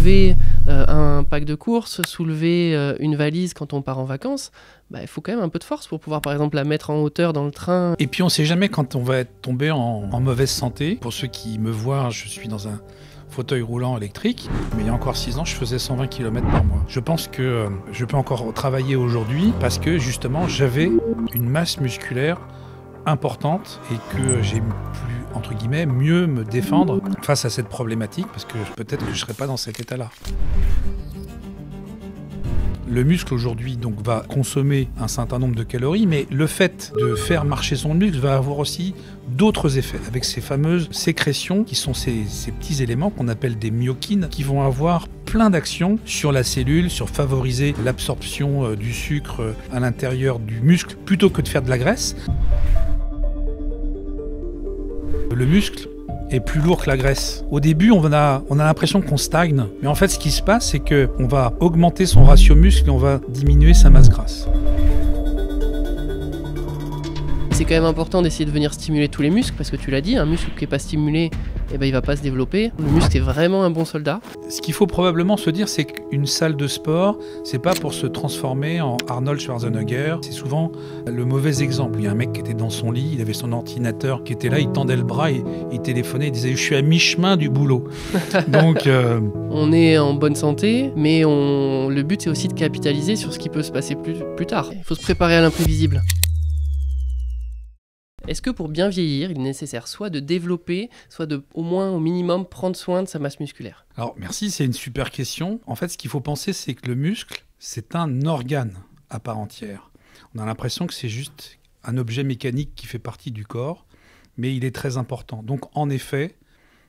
soulever un pack de courses, soulever une valise quand on part en vacances, il faut quand même un peu de force pour pouvoir par exemple la mettre en hauteur dans le train. Et puis on ne sait jamais quand on va être tombé en mauvaise santé. Pour ceux qui me voient, je suis dans un fauteuil roulant électrique, mais il y a encore 6 ans, je faisais 120 km par mois. Je pense que je peux encore travailler aujourd'hui parce que justement, j'avais une masse musculaire importante et que j'ai pu, entre guillemets, mieux me défendre face à cette problématique parce que peut-être que je ne serais pas dans cet état-là. Le muscle aujourd'hui donc va consommer un certain nombre de calories, mais le fait de faire marcher son muscle va avoir aussi d'autres effets, avec ces fameuses sécrétions qui sont ces petits éléments qu'on appelle des myokines, qui vont avoir plein d'actions sur la cellule, sur favoriser l'absorption du sucre à l'intérieur du muscle plutôt que de faire de la graisse. Le muscle est plus lourd que la graisse. Au début, on a l'impression qu'on stagne, mais en fait, ce qui se passe, c'est qu'on va augmenter son ratio muscle et on va diminuer sa masse grasse. C'est quand même important d'essayer de venir stimuler tous les muscles, parce que tu l'as dit, un muscle qui n'est pas stimulé, il ne va pas se développer. Le muscle est vraiment un bon soldat. Ce qu'il faut probablement se dire, c'est qu'une salle de sport, c'est pas pour se transformer en Arnold Schwarzenegger. C'est souvent le mauvais exemple. Il y a un mec qui était dans son lit, il avait son ordinateur qui était là, il tendait le bras, il téléphonait, il disait « je suis à mi-chemin du boulot ». Donc, on est en bonne santé, mais le but c'est aussi de capitaliser sur ce qui peut se passer plus tard. Il faut se préparer à l'imprévisible. Est-ce que pour bien vieillir, il est nécessaire soit de développer, soit de, au moins au minimum, prendre soin de sa masse musculaire? Alors merci, c'est une super question. En fait, ce qu'il faut penser, c'est que le muscle, c'est un organe à part entière. On a l'impression que c'est juste un objet mécanique qui fait partie du corps, mais il est très important. Donc en effet,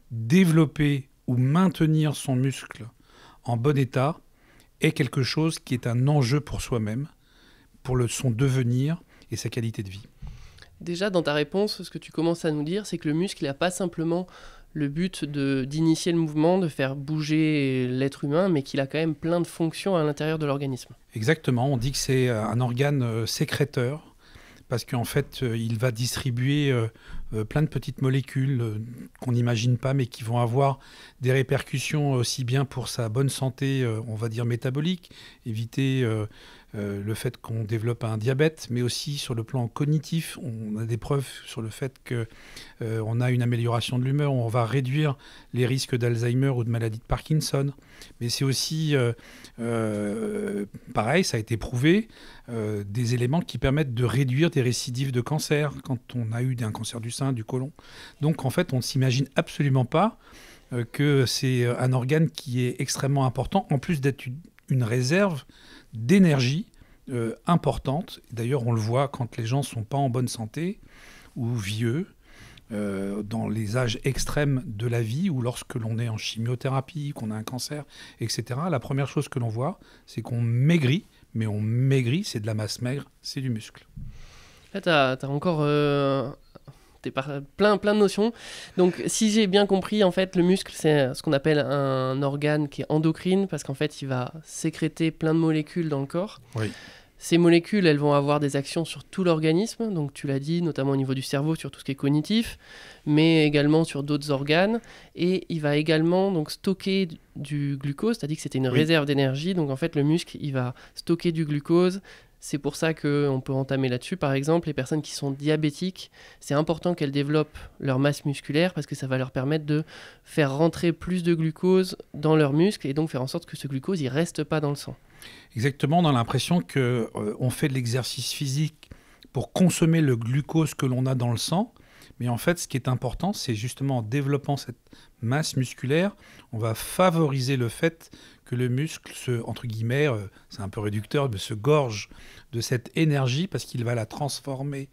développer ou maintenir son muscle en bon état est quelque chose qui est un enjeu pour soi-même, pour son devenir et sa qualité de vie. Déjà, dans ta réponse, ce que tu commences à nous dire, c'est que le muscle n'a pas simplement le but d'initier le mouvement, de faire bouger l'être humain, mais qu'il a quand même plein de fonctions à l'intérieur de l'organisme. Exactement, on dit que c'est un organe sécréteur, parce qu'en fait, il va distribuer plein de petites molécules qu'on n'imagine pas, mais qui vont avoir des répercussions aussi bien pour sa bonne santé, on va dire métabolique, éviter le fait qu'on développe un diabète, mais aussi sur le plan cognitif, on a des preuves sur le fait qu'on a une amélioration de l'humeur, on va réduire les risques d'Alzheimer ou de maladie de Parkinson. Mais c'est aussi, pareil, ça a été prouvé, des éléments qui permettent de réduire des récidives de cancer quand on a eu un cancer du sein, du côlon. Donc en fait, on ne s'imagine absolument pas que c'est un organe qui est extrêmement important, en plus d'être une réserve d'énergie importante. D'ailleurs, on le voit quand les gens ne sont pas en bonne santé ou vieux, dans les âges extrêmes de la vie ou lorsque l'on est en chimiothérapie, qu'on a un cancer, etc. La première chose que l'on voit, c'est qu'on maigrit, mais on maigrit, c'est de la masse maigre, c'est du muscle. Là, t'as encore plein de notions. Donc, si j'ai bien compris, en fait, le muscle, c'est ce qu'on appelle un organe qui est endocrine, parce qu'en fait, il va sécréter plein de molécules dans le corps. Oui. Ces molécules, elles vont avoir des actions sur tout l'organisme, donc tu l'as dit, notamment au niveau du cerveau, sur tout ce qui est cognitif, mais également sur d'autres organes. Et il va également donc stocker du glucose, c'est-à-dire que c'était une réserve d'énergie. Donc en fait, le muscle, il va stocker du glucose. C'est pour ça qu'on peut entamer là-dessus. Par exemple, les personnes qui sont diabétiques, c'est important qu'elles développent leur masse musculaire parce que ça va leur permettre de faire rentrer plus de glucose dans leurs muscles et donc faire en sorte que ce glucose ne reste pas dans le sang. Exactement, on a l'impression qu'on fait de l'exercice physique pour consommer le glucose que l'on a dans le sang. Mais en fait, ce qui est important, c'est justement en développant cette masse musculaire, on va favoriser le fait que le muscle entre guillemets, c'est un peu réducteur, mais se gorge de cette énergie parce qu'il va la transformer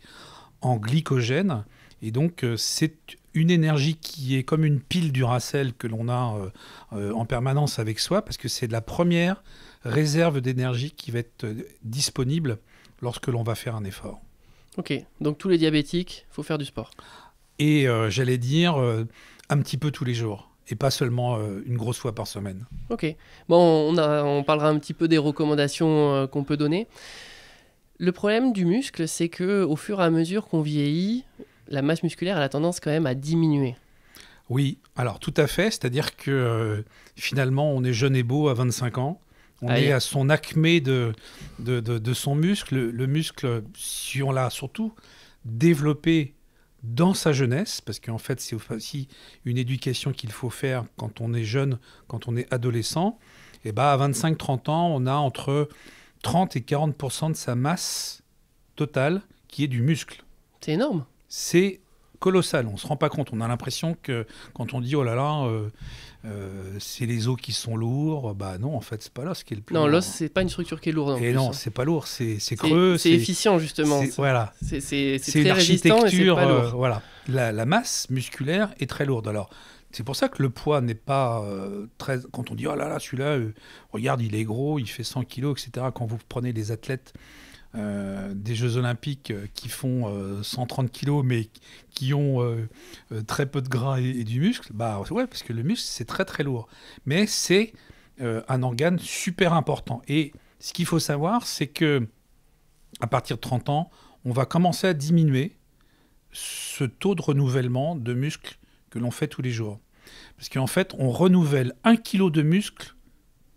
en glycogène. Et donc, c'est une énergie qui est comme une pile Duracell que l'on a en permanence avec soi, parce que c'est la première réserve d'énergie qui va être disponible lorsque l'on va faire un effort. Ok, donc tous les diabétiques, il faut faire du sport. Et j'allais dire un petit peu tous les jours, et pas seulement une grosse fois par semaine. Ok, bon, on parlera un petit peu des recommandations qu'on peut donner. Le problème du muscle, c'est qu'au fur et à mesure qu'on vieillit, la masse musculaire elle a tendance quand même à diminuer. Oui, alors tout à fait, c'est-à-dire que finalement on est jeune et beau à 25 ans, on Aïe. est à son acmé de son muscle, le muscle, si on l'a surtout développé dans sa jeunesse, parce qu'en fait c'est aussi une éducation qu'il faut faire quand on est jeune, quand on est adolescent, et bah à 25-30 ans on a entre 30 et 40% de sa masse totale qui est du muscle. C'est énorme. C'est colossal, on ne se rend pas compte. On a l'impression que quand on dit oh là là, c'est les os qui sont lourds, bah non, en fait, c'est pas l'os qui est le plus Non, lourd. l'os, c'est pas une structure qui est lourde en Et plus, non, hein. c'est pas lourd, c'est creux. C'est efficient, justement. Voilà. C'est C'est très une résistant et c'est architecture. pas lourd. Voilà. La masse musculaire est très lourde. Alors, c'est pour ça que le poids n'est pas très. Quand on dit oh là là, celui-là, regarde, il est gros, il fait 100 kilos, etc. Quand vous prenez les athlètes des Jeux Olympiques qui font 130 kilos mais qui ont très peu de gras et du muscle, bah ouais, parce que le muscle c'est très très lourd. Mais c'est un organe super important. Et ce qu'il faut savoir, c'est que à partir de 30 ans, on va commencer à diminuer ce taux de renouvellement de muscles que l'on fait tous les jours. Parce qu'en fait, on renouvelle 1 kilo de muscle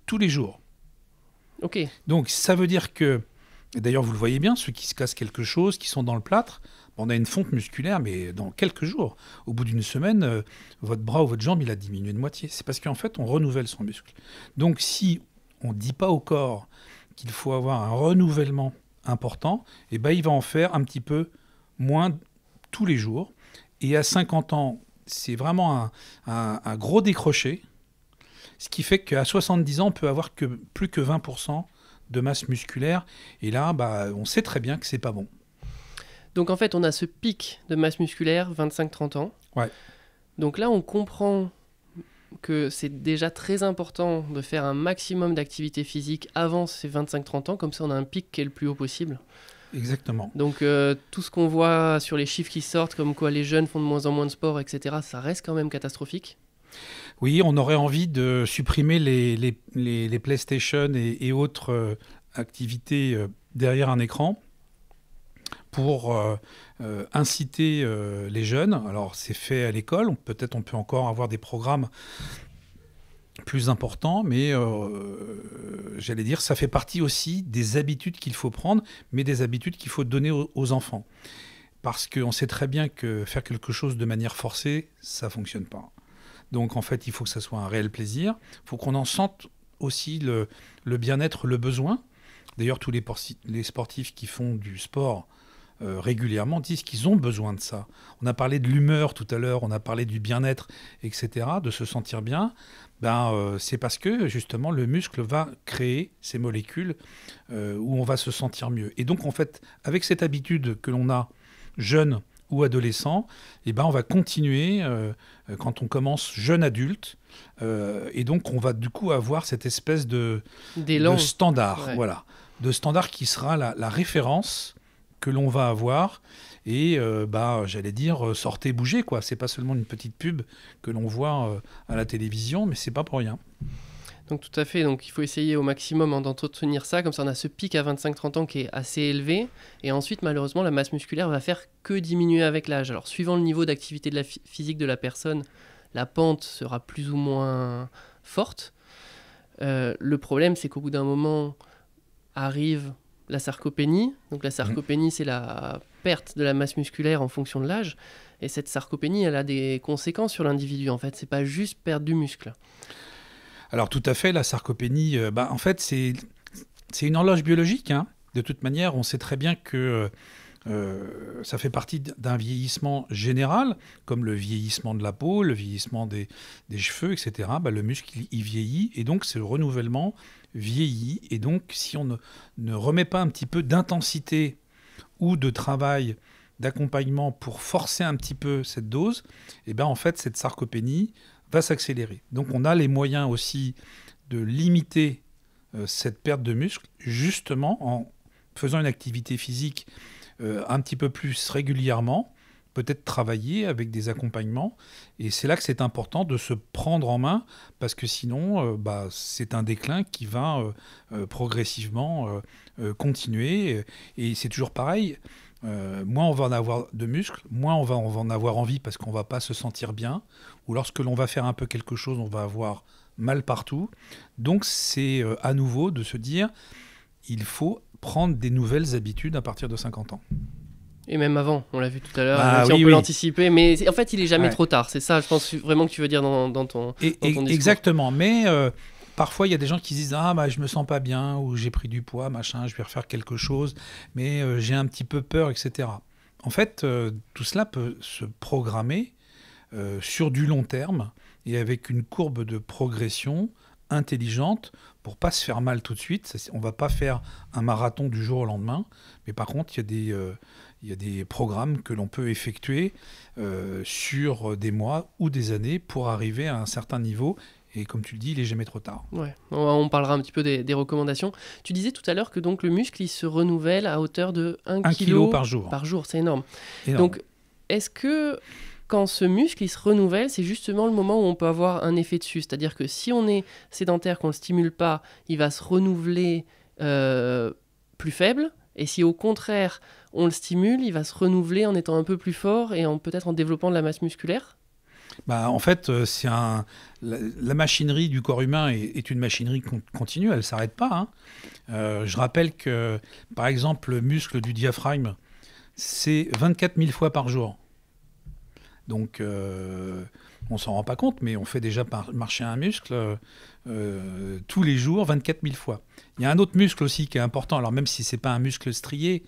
tous les jours. Ok. Donc ça veut dire que, et d'ailleurs vous le voyez bien, ceux qui se cassent quelque chose, qui sont dans le plâtre, on a une fonte musculaire, mais dans quelques jours. Au bout d'une semaine, votre bras ou votre jambe, il a diminué de moitié. C'est parce qu'en fait, on renouvelle son muscle. Donc si on ne dit pas au corps qu'il faut avoir un renouvellement important, eh ben, il va en faire un petit peu moins tous les jours. Et à 50 ans, c'est vraiment un gros décroché, ce qui fait qu'à 70 ans, on peut avoir que plus que 20% de masse musculaire. Et là, bah, on sait très bien que c'est pas bon. Donc en fait, on a ce pic de masse musculaire, 25-30 ans. Ouais. Donc là, on comprend que c'est déjà très important de faire un maximum d'activité physique avant ces 25-30 ans, comme ça on a un pic qui est le plus haut possible. Exactement. Donc tout ce qu'on voit sur les chiffres qui sortent, comme quoi les jeunes font de moins en moins de sport, etc., ça reste quand même catastrophique. Oui, on aurait envie de supprimer les PlayStation et autres activités derrière un écran pour inciter les jeunes. Alors, c'est fait à l'école. Peut-être on peut encore avoir des programmes plus importants, mais j'allais dire, ça fait partie aussi des habitudes qu'il faut prendre, mais des habitudes qu'il faut donner aux enfants. Parce qu'on sait très bien que faire quelque chose de manière forcée, ça ne fonctionne pas. Donc, en fait, il faut que ça soit un réel plaisir. Il faut qu'on en sente aussi le bien-être, le besoin. D'ailleurs, tous les sportifs qui font du sport régulièrement disent qu'ils ont besoin de ça. On a parlé de l'humeur tout à l'heure, on a parlé du bien-être, etc., de se sentir bien. C'est parce que, justement, le muscle va créer ces molécules où on va se sentir mieux. Et donc, en fait, avec cette habitude que l'on a jeune ou adolescent, on va continuer quand on commence jeune adulte. Et donc, on va du coup avoir cette espèce de standard. Ouais. Voilà, de standard qui sera la référence que l'on va avoir. Et j'allais dire, sortez, bougez, quoi. C'est pas seulement une petite pub que l'on voit à la télévision, mais c'est pas pour rien. Donc tout à fait, donc il faut essayer au maximum d'entretenir ça, comme ça on a ce pic à 25-30 ans qui est assez élevé, et ensuite malheureusement la masse musculaire va faire que diminuer avec l'âge. Alors suivant le niveau d'activité de la physique de la personne, la pente sera plus ou moins forte. Le problème c'est qu'au bout d'un moment arrive la sarcopénie, donc la sarcopénie c'est la perte de la masse musculaire en fonction de l'âge, et cette sarcopénie elle a des conséquences sur l'individu en fait, c'est pas juste perdre du muscle. Alors tout à fait, la sarcopénie, en fait, c'est une horloge biologique. Hein. De toute manière, on sait très bien que ça fait partie d'un vieillissement général, comme le vieillissement de la peau, le vieillissement des cheveux, etc. Le muscle, il vieillit, et donc ce renouvellement vieillit. Et donc, si on ne remet pas un petit peu d'intensité ou de travail, d'accompagnement pour forcer un petit peu cette dose, en fait, cette sarcopénie va s'accélérer. Donc on a les moyens aussi de limiter cette perte de muscle, justement en faisant une activité physique un petit peu plus régulièrement, peut-être travailler avec des accompagnements. Et c'est là que c'est important de se prendre en main, parce que sinon, c'est un déclin qui va progressivement continuer. Et c'est toujours pareil. moins on va en avoir de muscles, moins on va en avoir envie parce qu'on ne va pas se sentir bien, ou lorsque l'on va faire un peu quelque chose, on va avoir mal partout. Donc c'est à nouveau de se dire, il faut prendre des nouvelles habitudes à partir de 50 ans. Et même avant, on l'a vu tout à l'heure, Bah, si on oui, peut oui. l'anticiper, mais en fait, il est jamais Ouais. trop tard. C'est ça, je pense vraiment que tu veux dire dans ton discours. Exactement, mais parfois il y a des gens qui se disent ah bah je me sens pas bien ou j'ai pris du poids machin, je vais refaire quelque chose, mais j'ai un petit peu peur, etc. En fait, tout cela peut se programmer sur du long terme et avec une courbe de progression intelligente pour pas se faire mal tout de suite. On va pas faire un marathon du jour au lendemain, mais par contre il y a des programmes que l'on peut effectuer sur des mois ou des années pour arriver à un certain niveau. Et comme tu le dis, il n'est jamais trop tard. Ouais, on parlera un petit peu des recommandations. Tu disais tout à l'heure que donc le muscle il se renouvelle à hauteur de 1 kilo par jour. Par jour, c'est énorme. Énorme. Donc, est-ce que quand ce muscle il se renouvelle, c'est justement le moment où on peut avoir un effet dessus? C'est-à-dire que si on est sédentaire, qu'on ne le stimule pas, il va se renouveler plus faible. Et si au contraire, on le stimule, il va se renouveler en étant un peu plus fort et peut-être en développant de la masse musculaire? Bah, en fait, la machinerie du corps humain est une machinerie continue, elle ne s'arrête pas. Hein. Je rappelle que, par exemple, le muscle du diaphragme, c'est 24 000 fois par jour. Donc, on ne s'en rend pas compte, mais on fait déjà marcher un muscle tous les jours, 24 000 fois. Il y a un autre muscle aussi qui est important, alors même si ce n'est pas un muscle strié,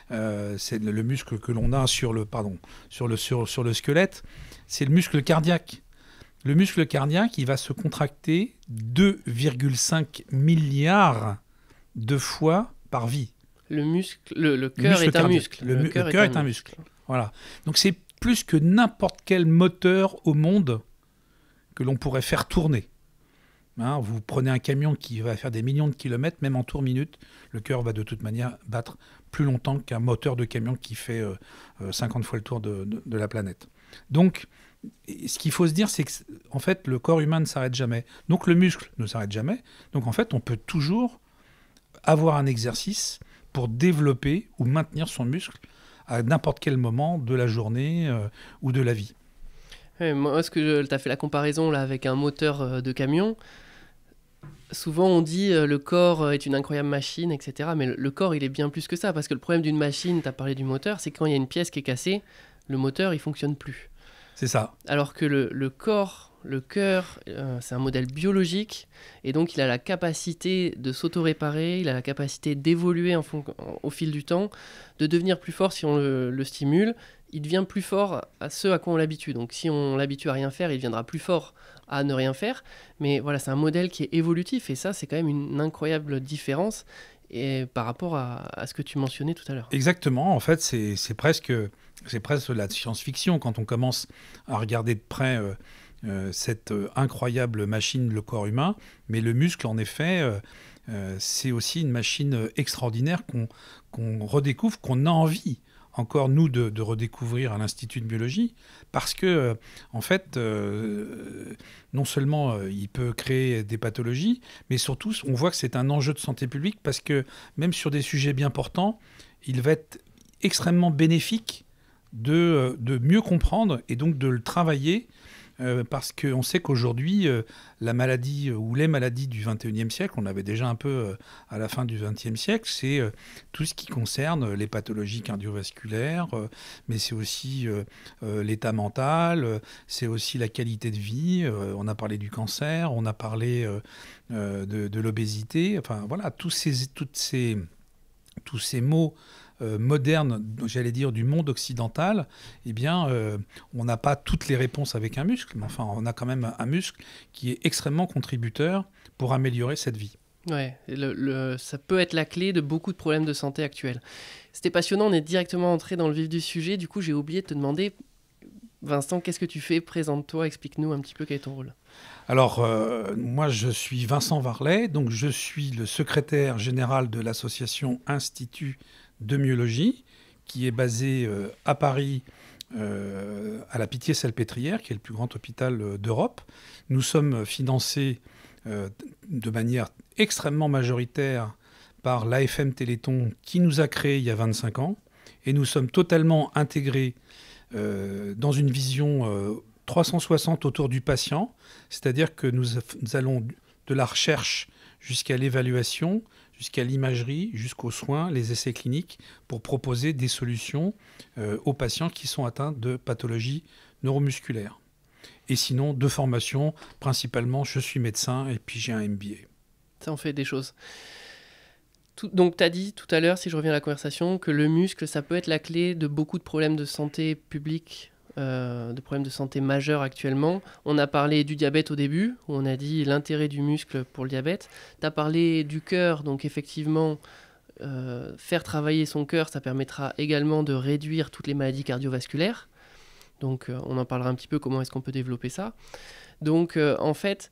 c'est le muscle que l'on a sur le squelette, c'est le muscle cardiaque. Le muscle cardiaque, il va se contracter 2,5 milliards de fois par vie. Le cœur est un muscle. Le cœur est un muscle. Voilà. Donc c'est plus que n'importe quel moteur au monde que l'on pourrait faire tourner. Hein, vous prenez un camion qui va faire des millions de kilomètres, même en tour minute, le cœur va de toute manière battre plus longtemps qu'un moteur de camion qui fait 50 fois le tour de la planète. Donc, ce qu'il faut se dire, c'est que en fait, le corps humain ne s'arrête jamais. Donc, le muscle ne s'arrête jamais. Donc, en fait, on peut toujours avoir un exercice pour développer ou maintenir son muscle à n'importe quel moment de la journée ou de la vie. Ouais, moi, tu as fait la comparaison là, avec un moteur de camion. Souvent, on dit le corps est une incroyable machine, etc. Mais le corps, il est bien plus que ça. Parce que le problème d'une machine, tu as parlé du moteur, c'est quand il y a une pièce qui est cassée, le moteur, il ne fonctionne plus. C'est ça. Alors que le corps, le cœur, c'est un modèle biologique. Et donc, il a la capacité de s'auto-réparer, il a la capacité d'évoluer au fil du temps, de devenir plus fort si on le stimule. Il devient plus fort à ce à quoi on l'habitue. Donc, si on l'habitue à rien faire, il deviendra plus fort à ne rien faire. Mais voilà, c'est un modèle qui est évolutif. Et ça, c'est quand même une incroyable différence par rapport à ce que tu mentionnais tout à l'heure. Exactement. En fait, c'est presque la science-fiction quand on commence à regarder de près cette incroyable machine, le corps humain. Mais le muscle, en effet, c'est aussi une machine extraordinaire qu'on redécouvre, qu'on a envie encore, nous, de redécouvrir à l'Institut de biologie, parce que, en fait, non seulement il peut créer des pathologies, mais surtout, on voit que c'est un enjeu de santé publique, parce que même sur des sujets bien portants, il va être extrêmement bénéfique de mieux comprendre et donc de le travailler, parce qu'on sait qu'aujourd'hui, la maladie ou les maladies du XXIe siècle, on l'avait déjà un peu à la fin du XXe siècle, c'est tout ce qui concerne les pathologies cardiovasculaires, mais c'est aussi l'état mental, c'est aussi la qualité de vie. On a parlé du cancer, on a parlé de l'obésité. Enfin voilà, tous ces mots moderne, j'allais dire, du monde occidental, eh bien, on n'a pas toutes les réponses avec un muscle, mais enfin, on a quand même un muscle qui est extrêmement contributeur pour améliorer cette vie. Ouais, ça peut être la clé de beaucoup de problèmes de santé actuels. C'était passionnant, on est directement entré dans le vif du sujet. Du coup, j'ai oublié de te demander, Vincent, qu'est-ce que tu fais? Présente-toi, explique-nous un petit peu quel est ton rôle. Alors, moi, je suis Vincent Varlet, donc je suis le secrétaire général de l'association Institut de myologie, qui est basée à Paris, à la Pitié-Salpêtrière, qui est le plus grand hôpital d'Europe. Nous sommes financés de manière extrêmement majoritaire par l'AFM Téléthon, qui nous a créés il y a 25 ans. Et nous sommes totalement intégrés dans une vision 360 autour du patient, c'est-à-dire que nous allons de la recherche jusqu'à l'évaluation, jusqu'à l'imagerie, jusqu'aux soins, les essais cliniques, pour proposer des solutions aux patients qui sont atteints de pathologies neuromusculaires. Et sinon, de formation, principalement, je suis médecin et puis j'ai un MBA. Ça en fait des choses. Donc, tu as dit tout à l'heure, si je reviens à la conversation, que le muscle, ça peut être la clé de beaucoup de problèmes de santé publique, de problèmes de santé majeurs actuellement. On a parlé du diabète au début, où on a dit l'intérêt du muscle pour le diabète. Tu as parlé du cœur, donc effectivement, faire travailler son cœur, ça permettra également de réduire toutes les maladies cardiovasculaires. Donc, on en parlera un petit peu, comment est-ce qu'on peut développer ça. Donc, en fait...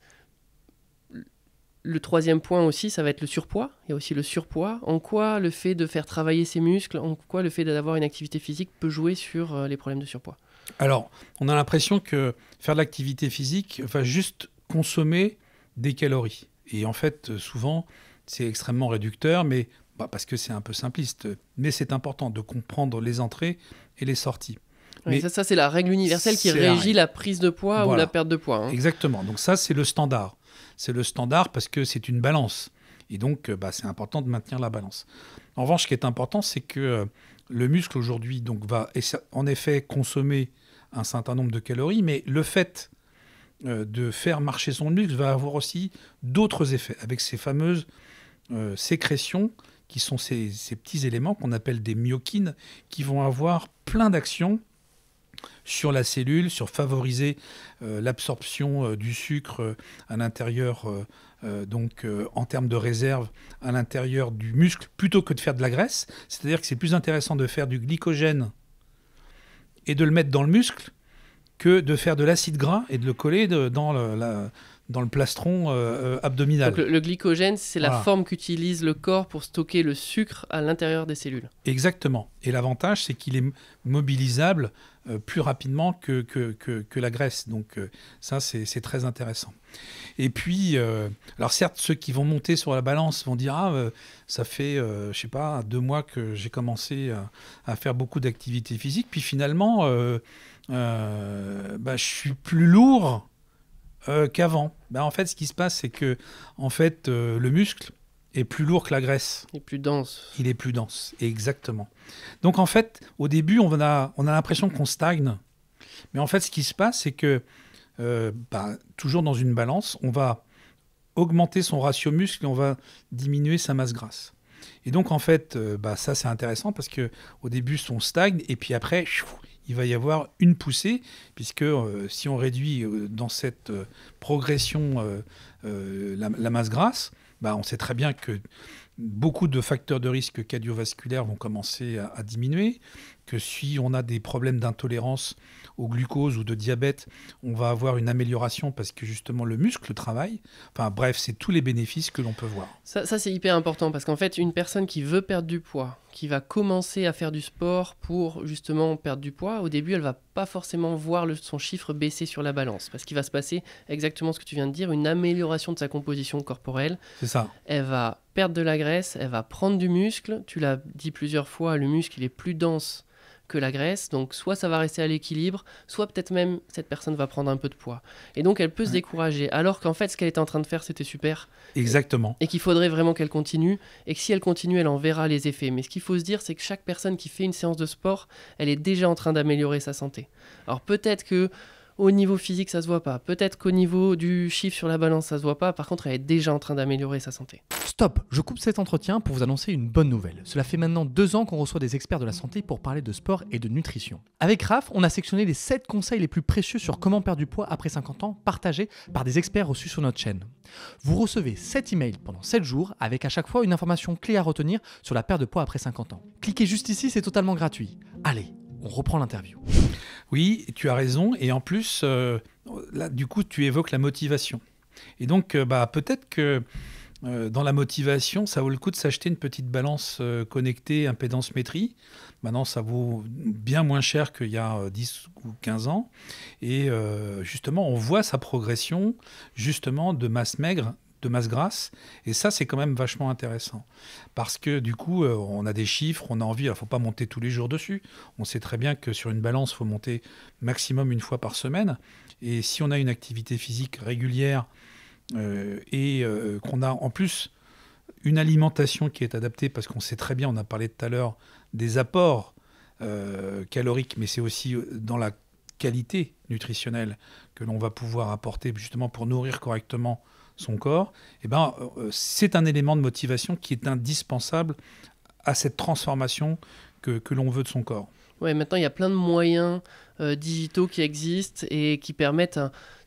Le troisième point aussi, ça va être le surpoids. Il y a aussi le surpoids. En quoi le fait de faire travailler ses muscles, en quoi le fait d'avoir une activité physique peut jouer sur les problèmes de surpoids? Alors, on a l'impression que faire de l'activité physique va juste consommer des calories. Et en fait, souvent, c'est extrêmement réducteur, mais parce que c'est un peu simpliste. Mais c'est important de comprendre les entrées et les sorties. Oui, ça c'est la règle universelle qui régit la prise de poids ou la perte de poids. Exactement. Donc ça, c'est le standard. C'est le standard parce que c'est une balance. Et donc, c'est important de maintenir la balance. En revanche, ce qui est important, c'est que le muscle aujourd'hui va en effet consommer un certain nombre de calories, mais le fait de faire marcher son muscle va avoir aussi d'autres effets, avec ces fameuses sécrétions qui sont ces petits éléments qu'on appelle des myokines, qui vont avoir plein d'actions sur la cellule, sur favoriser l'absorption du sucre à l'intérieur, en termes de réserve, à l'intérieur du muscle, plutôt que de faire de la graisse. C'est-à-dire que c'est plus intéressant de faire du glycogène et de le mettre dans le muscle que de faire de l'acide gras et de le coller dans le plastron abdominal. Donc le glycogène, c'est la forme qu'utilise le corps pour stocker le sucre à l'intérieur des cellules. Exactement. Et l'avantage, c'est qu'il est mobilisable plus rapidement que la graisse. Donc ça, c'est très intéressant. Et puis, alors certes, ceux qui vont monter sur la balance vont dire « Ah, ça fait, 2 mois que j'ai commencé à faire beaucoup d'activités physiques. Puis finalement, je suis plus lourd qu'avant. » En fait, ce qui se passe, c'est que le muscle est plus lourd que la graisse. Il est plus dense. Il est plus dense, exactement. Donc en fait, au début, on a l'impression qu'on stagne. Mais en fait, ce qui se passe, c'est que toujours dans une balance, on va augmenter son ratio muscle et on va diminuer sa masse grasse. Et donc en fait, ça c'est intéressant parce qu'au début, on stagne et puis après, il va y avoir une poussée, puisque si on réduit dans cette progression la masse grasse, on sait très bien que beaucoup de facteurs de risque cardiovasculaires vont commencer à diminuer, que si on a des problèmes d'intolérance au glucose ou de diabète, on va avoir une amélioration parce que justement le muscle travaille. Enfin bref, c'est tous les bénéfices que l'on peut voir. Ça c'est hyper important parce qu'en fait, une personne qui veut perdre du poids, qui va commencer à faire du sport pour justement perdre du poids, au début, elle va pas forcément voir son chiffre baisser sur la balance parce qu'il va se passer exactement ce que tu viens de dire, une amélioration de sa composition corporelle. C'est ça. Elle va perdre de la graisse, elle va prendre du muscle. Tu l'as dit plusieurs fois, le muscle, il est plus dense que la graisse, donc soit ça va rester à l'équilibre, soit peut-être même cette personne va prendre un peu de poids. Et donc elle peut se décourager, alors qu'en fait ce qu'elle était en train de faire c'était super. Exactement. Et qu'il faudrait vraiment qu'elle continue, et que si elle continue elle en verra les effets. Mais ce qu'il faut se dire c'est que chaque personne qui fait une séance de sport, elle est déjà en train d'améliorer sa santé. Alors peut-être que au niveau physique ça se voit pas, peut-être qu'au niveau du chiffre sur la balance ça se voit pas, par contre elle est déjà en train d'améliorer sa santé. Stop, je coupe cet entretien pour vous annoncer une bonne nouvelle. Cela fait maintenant 2 ans qu'on reçoit des experts de la santé pour parler de sport et de nutrition. Avec Raph, on a sectionné les 7 conseils les plus précieux sur comment perdre du poids après 50 ans, partagés par des experts reçus sur notre chaîne. Vous recevez 7 emails pendant 7 jours, avec à chaque fois une information clé à retenir sur la perte de poids après 50 ans. Cliquez juste ici, c'est totalement gratuit. Allez, on reprend l'interview. Oui, tu as raison. Et en plus, là, du coup, tu évoques la motivation. Et donc, peut-être que dans la motivation, ça vaut le coup de s'acheter une petite balance connectée impédance-métrie. Maintenant, ça vaut bien moins cher qu'il y a 10 ou 15 ans. Et justement, on voit sa progression justement de masse maigre de masse grasse. Et ça, c'est quand même vachement intéressant. Parce que du coup, on a des chiffres, on a envie, il ne faut pas monter tous les jours dessus. On sait très bien que sur une balance, il faut monter maximum une fois par semaine. Et si on a une activité physique régulière et qu'on a en plus une alimentation qui est adaptée, parce qu'on sait très bien, on a parlé tout à l'heure des apports caloriques, mais c'est aussi dans la qualité nutritionnelle que l'on va pouvoir apporter justement pour nourrir correctement son corps, eh ben, c'est un élément de motivation qui est indispensable à cette transformation que l'on veut de son corps. Ouais, maintenant, il y a plein de moyens digitaux qui existent et qui permettent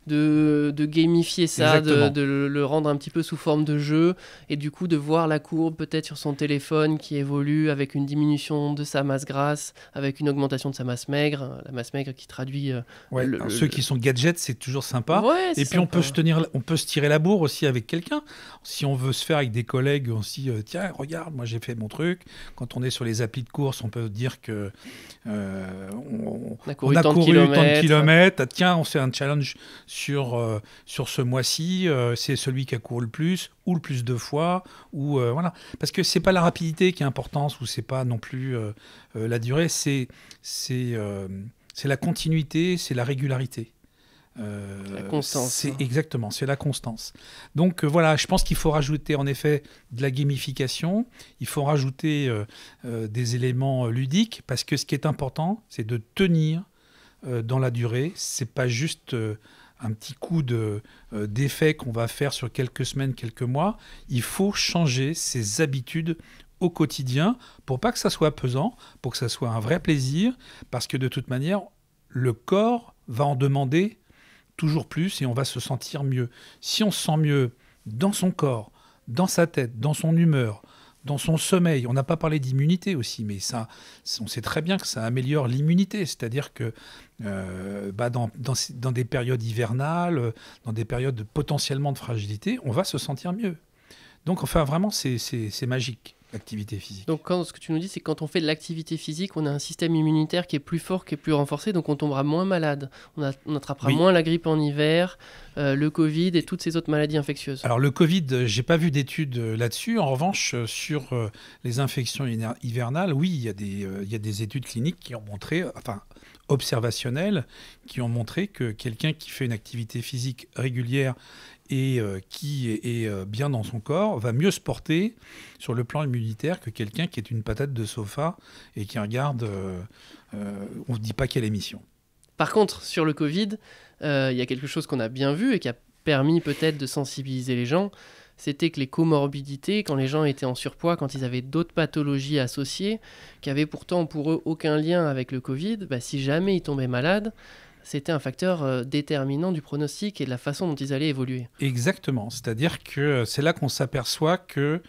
de gamifier ça, de le rendre un petit peu sous forme de jeu et du coup de voir la courbe peut-être sur son téléphone qui évolue avec une diminution de sa masse grasse, avec une augmentation de sa masse maigre, la masse maigre qui traduit... ceux qui sont gadgets, c'est toujours sympa. Ouais, et puis sympa. on peut se tirer la bourre aussi avec quelqu'un. Si on veut se faire avec des collègues aussi, tiens, regarde, moi j'ai fait mon truc. Quand on est sur les applis de course, on peut dire que on a couru tant de kilomètres. Tiens, on fait un challenge sur ce mois-ci, c'est celui qui a couru le plus ou le plus de fois, ou voilà. Parce que c'est pas la rapidité qui est importante, ou c'est pas non plus la durée, c'est la continuité, c'est la régularité. La constance. Exactement, c'est la constance. Donc voilà, je pense qu'il faut rajouter en effet de la gamification, il faut rajouter des éléments ludiques, parce que ce qui est important, c'est de tenir dans la durée. C'est pas juste un petit coup d'effet qu'on va faire sur quelques semaines, quelques mois. Il faut changer ses habitudes au quotidien pour pas que ça soit pesant, pour que ça soit un vrai plaisir, parce que de toute manière, le corps va en demander toujours plus et on va se sentir mieux. Si on se sent mieux dans son corps, dans sa tête, dans son humeur, dans son sommeil, on n'a pas parlé d'immunité aussi, mais ça, on sait très bien que ça améliore l'immunité, c'est-à-dire que dans des périodes hivernales, dans des périodes potentiellement de fragilité, on va se sentir mieux. Donc enfin vraiment, c'est magique. L'activité physique. Donc ce que tu nous dis, c'est que quand on fait de l'activité physique, on a un système immunitaire qui est plus fort, qui est plus renforcé, donc on tombera moins malade. On attrapera moins la grippe en hiver, le Covid et toutes ces autres maladies infectieuses. Alors le Covid, j'ai pas vu d'études là-dessus. En revanche, sur les infections hivernales, oui, il y a des études cliniques qui ont montré, enfin observationnelles, qui ont montré que quelqu'un qui fait une activité physique régulière et qui est bien dans son corps, va mieux se porter sur le plan immunitaire que quelqu'un qui est une patate de sofa et qui regarde, on ne dit pas quelle émission. Par contre, sur le Covid, il y a quelque chose qu'on a bien vu et qui a permis peut-être de sensibiliser les gens, c'était que les comorbidités, quand les gens étaient en surpoids, quand ils avaient d'autres pathologies associées, qui avaient pourtant pour eux aucun lien avec le Covid, si jamais ils tombaient malades, c'était un facteur déterminant du pronostic et de la façon dont ils allaient évoluer. Exactement. C'est-à-dire que c'est là qu'on s'aperçoit que,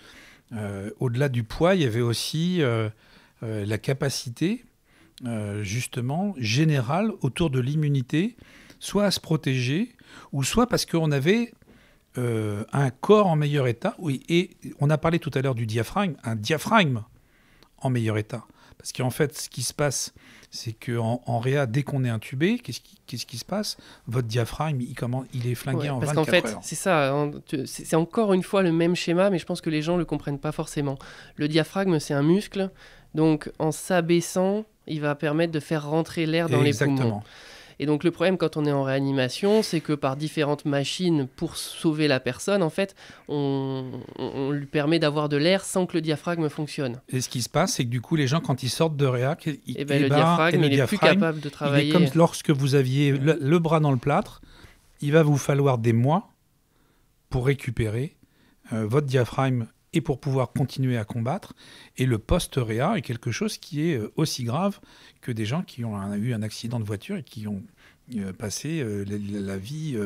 au-delà du poids, il y avait aussi la capacité, justement, générale autour de l'immunité, soit à se protéger, ou soit parce qu'on avait un corps en meilleur état. Oui, et on a parlé tout à l'heure du diaphragme, un diaphragme en meilleur état. Parce qu'en fait, ce qui se passe, c'est qu'en réa, dès qu'on est intubé, qu'est-ce qui se passe ? Votre diaphragme, il est flingué en 24 heures. Parce qu'en fait, c'est ça, hein, c'est encore une fois le même schéma, mais je pense que les gens ne le comprennent pas forcément. Le diaphragme, c'est un muscle, donc en s'abaissant, il va permettre de faire rentrer l'air dans les poumons. Et donc le problème quand on est en réanimation, c'est que par différentes machines pour sauver la personne, en fait, on lui permet d'avoir de l'air sans que le diaphragme fonctionne. Et ce qui se passe, c'est que du coup, les gens, quand ils sortent de réa, le diaphragme, il est plus capable de travailler. Il est comme lorsque vous aviez le bras dans le plâtre, il va vous falloir des mois pour récupérer votre diaphragme et pour pouvoir continuer à combattre. Et le post-réa est quelque chose qui est aussi grave que des gens qui ont eu un accident de voiture et qui ont passé la vie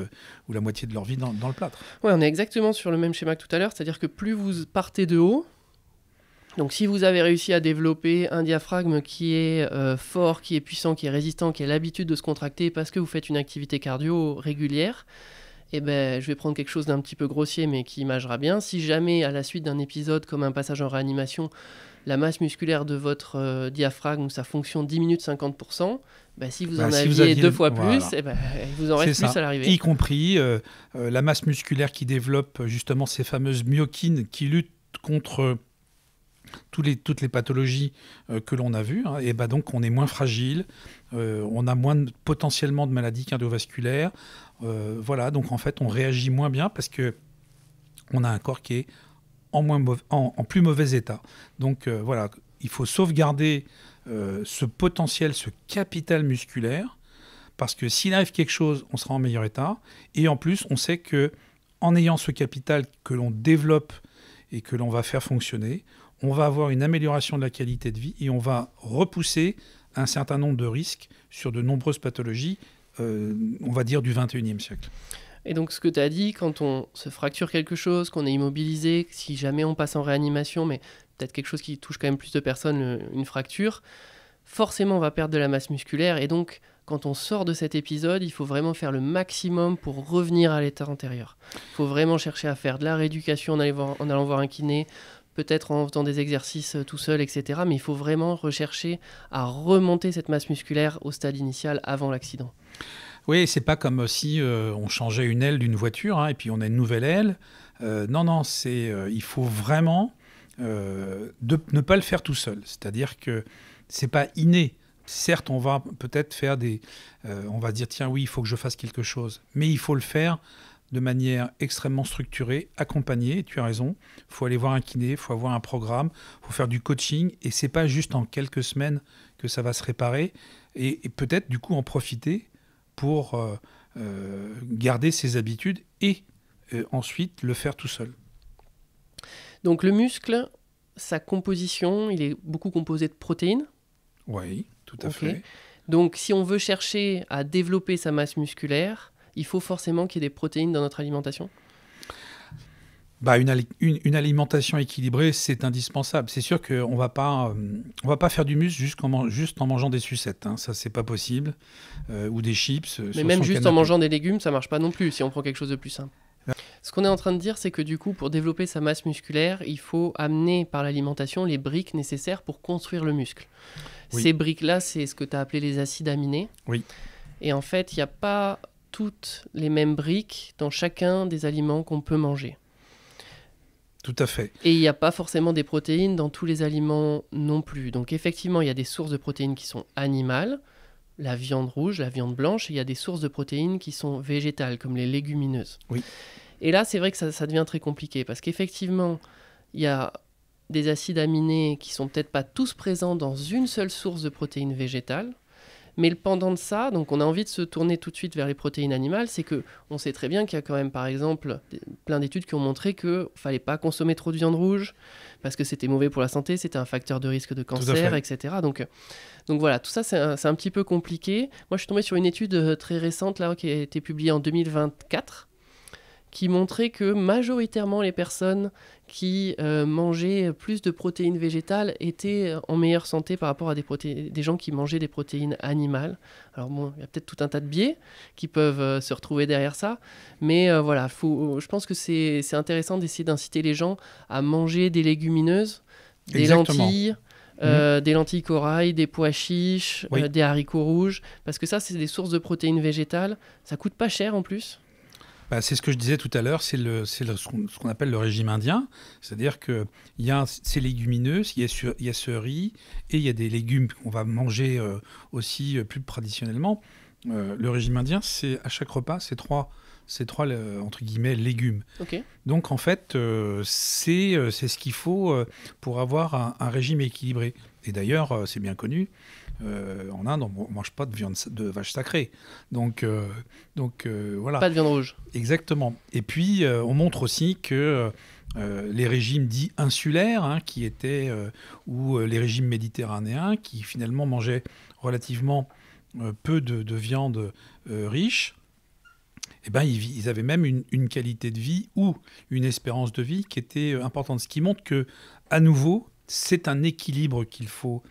ou la moitié de leur vie dans le plâtre. Oui, on est exactement sur le même schéma que tout à l'heure, c'est-à-dire que plus vous partez de haut, donc si vous avez réussi à développer un diaphragme qui est fort, qui est puissant, qui est résistant, qui a l'habitude de se contracter parce que vous faites une activité cardio régulière, eh ben, je vais prendre quelque chose d'un petit peu grossier mais qui imagera bien. Si jamais à la suite d'un épisode comme un passage en réanimation, la masse musculaire de votre diaphragme ou sa fonction diminue de 50%, ben, si vous en aviez 2 fois plus, eh ben, il vous en reste plus à l'arrivée. Y compris la masse musculaire qui développe justement ces fameuses myokines qui luttent contre toutes les pathologies que l'on a vues, et ben donc on est moins fragile, on a potentiellement de maladies cardiovasculaires, voilà, donc en fait on réagit moins bien parce que on a un corps qui est en plus mauvais état. Donc voilà, il faut sauvegarder ce potentiel, ce capital musculaire, parce que s'il arrive quelque chose, on sera en meilleur état, et en plus on sait que en ayant ce capital que l'on développe et que l'on va faire fonctionner, on va avoir une amélioration de la qualité de vie et on va repousser un certain nombre de risques sur de nombreuses pathologies, on va dire, du 21e siècle. Et donc ce que tu as dit, quand on se fracture quelque chose, qu'on est immobilisé, si jamais on passe en réanimation, mais peut-être quelque chose qui touche quand même plus de personnes, une fracture, forcément on va perdre de la masse musculaire. Et donc quand on sort de cet épisode, il faut vraiment faire le maximum pour revenir à l'état antérieur. Il faut vraiment chercher à faire de la rééducation en allant voir un kiné, peut-être en faisant des exercices tout seul, etc. Mais il faut vraiment rechercher à remonter cette masse musculaire au stade initial avant l'accident. Oui, c'est pas comme si on changeait une aile d'une voiture et puis on a une nouvelle aile. Non, il faut vraiment ne pas le faire tout seul. C'est-à-dire que c'est pas inné. Certes, on va peut-être faire on va dire tiens oui, il faut que je fasse quelque chose, mais il faut le faire de manière extrêmement structurée, accompagnée. Tu as raison. Il faut aller voir un kiné, il faut avoir un programme, il faut faire du coaching, et c'est pas juste en quelques semaines que ça va se réparer. Et peut-être du coup en profiter pour garder ses habitudes et ensuite le faire tout seul. Donc le muscle, sa composition, il est beaucoup composé de protéines. Oui, tout à fait. Donc si on veut chercher à développer sa masse musculaire, il faut forcément qu'il y ait des protéines dans notre alimentation. Une alimentation équilibrée, c'est indispensable. C'est sûr qu'on va pas faire du muscle juste en mangeant des sucettes. Ça, c'est pas possible. Ou des chips. Mais même juste en mangeant des légumes, ça marche pas non plus si on prend quelque chose de plus simple. Ce qu'on est en train de dire, c'est que du coup, pour développer sa masse musculaire, il faut amener par l'alimentation les briques nécessaires pour construire le muscle. Oui. Ces briques-là, c'est ce que tu as appelé les acides aminés. Oui. Et en fait, il n'y a pas toutes les mêmes briques dans chacun des aliments qu'on peut manger. Tout à fait. Et il n'y a pas forcément des protéines dans tous les aliments non plus. Donc effectivement, il y a des sources de protéines qui sont animales, la viande rouge, la viande blanche, et il y a des sources de protéines qui sont végétales, comme les légumineuses. Oui. Et là, c'est vrai que ça devient très compliqué, parce qu'effectivement, il y a des acides aminés qui sont peut-être pas tous présents dans une seule source de protéines végétales. Mais le pendant de ça, donc on a envie de se tourner tout de suite vers les protéines animales, c'est qu'on sait très bien qu'il y a quand même, par exemple, plein d'études qui ont montré qu'il ne fallait pas consommer trop de viande rouge, parce que c'était mauvais pour la santé, c'était un facteur de risque de cancer, etc. Donc voilà, tout ça, c'est un petit peu compliqué. Moi, je suis tombé sur une étude très récente là, qui a été publiée en 2024, qui montrait que majoritairement les personnes qui mangeaient plus de protéines végétales étaient en meilleure santé par rapport à des gens qui mangeaient des protéines animales. Alors bon, il y a peut-être tout un tas de biais qui peuvent se retrouver derrière ça, mais voilà, je pense que c'est intéressant d'essayer d'inciter les gens à manger des légumineuses, des lentilles, des lentilles corail, des pois chiches, des haricots rouges, parce que ça, c'est des sources de protéines végétales. Ça coûte pas cher en plus. C'est ce que je disais tout à l'heure, c'est ce qu'on appelle le régime indien. C'est-à-dire qu'il y a ces légumineuses, il y a ce riz, et il y a des légumes qu'on va manger aussi plus traditionnellement. Le régime indien, c'est à chaque repas, c'est trois entre guillemets, légumes. Okay. Donc, en fait, c'est ce qu'il faut pour avoir un régime équilibré. Et d'ailleurs, c'est bien connu, en Inde, on ne mange pas de viande de vache sacrée. Donc voilà. Pas de viande rouge. Exactement. Et puis, on montre aussi que les régimes dits insulaires, qui étaient, ou les régimes méditerranéens, qui finalement mangeaient relativement peu de viande riche, ils avaient même une qualité de vie ou une espérance de vie qui était importante. Ce qui montre que, à nouveau, c'est un équilibre qu'il faut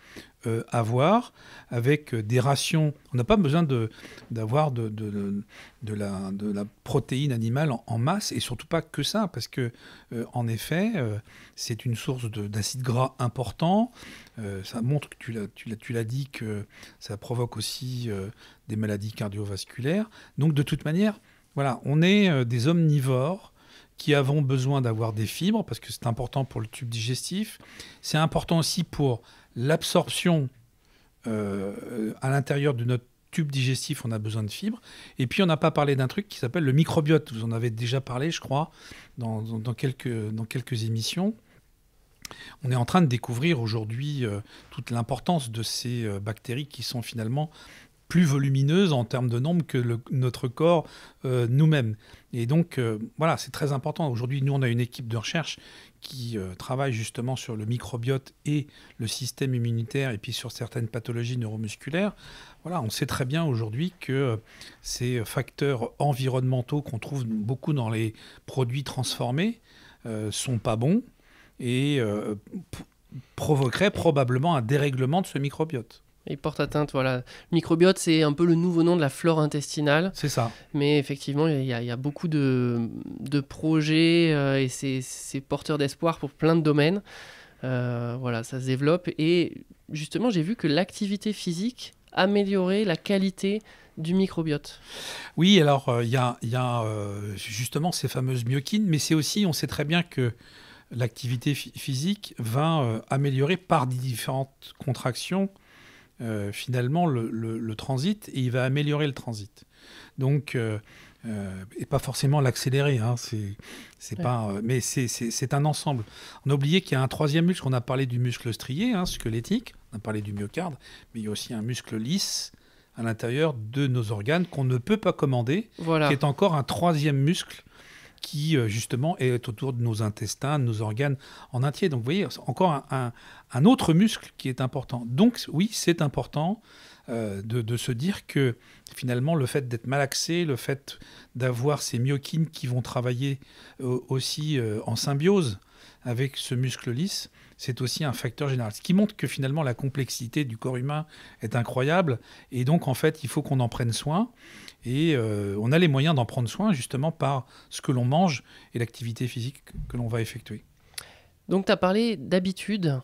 avoir avec des rations. On n'a pas besoin d'avoir de la protéine animale en masse, et surtout pas que ça, parce que en effet, c'est une source d'acides gras important. Ça montre que tu l'as dit, que ça provoque aussi des maladies cardiovasculaires. Donc de toute manière, voilà, on est des omnivores qui avons besoin d'avoir des fibres, parce que c'est important pour le tube digestif. C'est important aussi pour l'absorption à l'intérieur de notre tube digestif, on a besoin de fibres. Et puis, on n'a pas parlé d'un truc qui s'appelle le microbiote. Vous en avez déjà parlé, je crois, dans quelques émissions. On est en train de découvrir aujourd'hui toute l'importance de ces bactéries qui sont finalement plus volumineuses en termes de nombre que notre corps nous-mêmes. Et donc, voilà, c'est très important. Aujourd'hui, nous, on a une équipe de recherche qui travaille justement sur le microbiote et le système immunitaire, et puis sur certaines pathologies neuromusculaires. Voilà, on sait très bien aujourd'hui que ces facteurs environnementaux qu'on trouve beaucoup dans les produits transformés sont pas bons et provoqueraient probablement un dérèglement de ce microbiote. Il porte atteinte, voilà. Le microbiote, c'est un peu le nouveau nom de la flore intestinale. C'est ça. Mais effectivement, il y a beaucoup de projets et c'est porteur d'espoir pour plein de domaines. Voilà, ça se développe. Et justement, j'ai vu que l'activité physique améliorait la qualité du microbiote. Oui, alors il y a justement ces fameuses myokines, mais c'est aussi, on sait très bien que l'activité physique va améliorer par différentes contractions finalement le transit, et il va améliorer le transit. Donc, et pas forcément l'accélérer, hein, mais c'est un ensemble. On a oublié qu'il y a un troisième muscle, on a parlé du muscle strié, squelettique, on a parlé du myocarde, mais il y a aussi un muscle lisse à l'intérieur de nos organes qu'on ne peut pas commander, qui est encore un troisième muscle qui justement est autour de nos intestins, de nos organes en entier. Donc vous voyez, encore un autre muscle qui est important. Donc oui, c'est important de se dire que finalement le fait d'être malaxé, le fait d'avoir ces myokines qui vont travailler aussi en symbiose avec ce muscle lisse, c'est aussi un facteur général. Ce qui montre que finalement la complexité du corps humain est incroyable, et donc en fait il faut qu'on en prenne soin. Et on a les moyens d'en prendre soin justement par ce que l'on mange et l'activité physique que l'on va effectuer. Donc tu as parlé d'habitude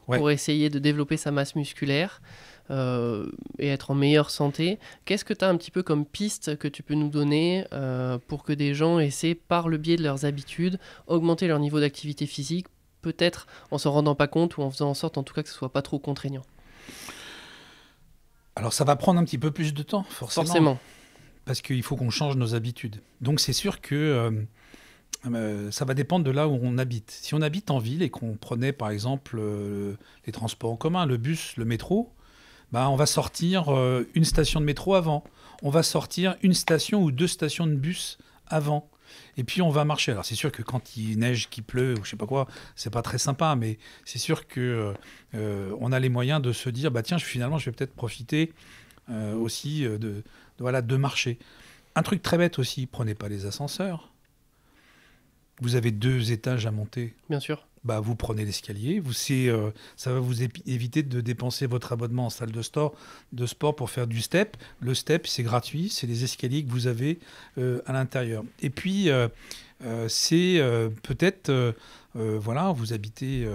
pour essayer de développer sa masse musculaire et être en meilleure santé. Qu'est-ce que tu as un petit peu comme piste que tu peux nous donner pour que des gens essaient par le biais de leurs habitudes augmenter leur niveau d'activité physique, peut-être en s'en rendant pas compte ou en faisant en sorte en tout cas que ce soit pas trop contraignant? Alors ça va prendre un petit peu plus de temps, forcément. Parce qu'il faut qu'on change nos habitudes. Donc c'est sûr que ça va dépendre de là où on habite. Si on habite en ville et qu'on prenait par exemple les transports en commun, le bus, le métro, on va sortir une station de métro avant. On va sortir une station ou 2 stations de bus avant. Et puis on va marcher. Alors c'est sûr que quand il neige, qu'il pleut ou je sais pas quoi, c'est pas très sympa, mais c'est sûr que on a les moyens de se dire tiens, finalement je vais peut-être profiter aussi de marcher. Un truc très bête aussi, prenez pas les ascenseurs. Vous avez 2 étages à monter. Bien sûr. Vous prenez l'escalier. Ça va vous éviter de dépenser votre abonnement en salle de sport pour faire du step. Le step, c'est gratuit. C'est les escaliers que vous avez à l'intérieur. Et puis, c'est peut-être, vous habitez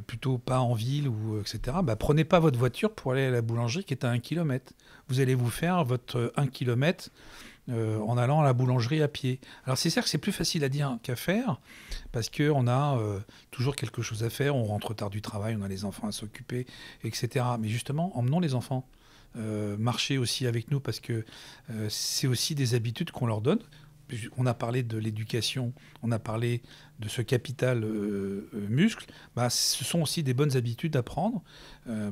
plutôt pas en ville, ou etc. Prenez pas votre voiture pour aller à la boulangerie qui est à 1 km. Vous allez vous faire votre 1 km en allant à la boulangerie à pied. Alors c'est sûr que c'est plus facile à dire qu'à faire, parce qu'on a toujours quelque chose à faire, on rentre tard du travail, on a les enfants à s'occuper, etc. Mais justement, emmenons les enfants marcher aussi avec nous, parce que c'est aussi des habitudes qu'on leur donne. On a parlé de l'éducation, on a parlé de ce capital muscle. Ce sont aussi des bonnes habitudes à prendre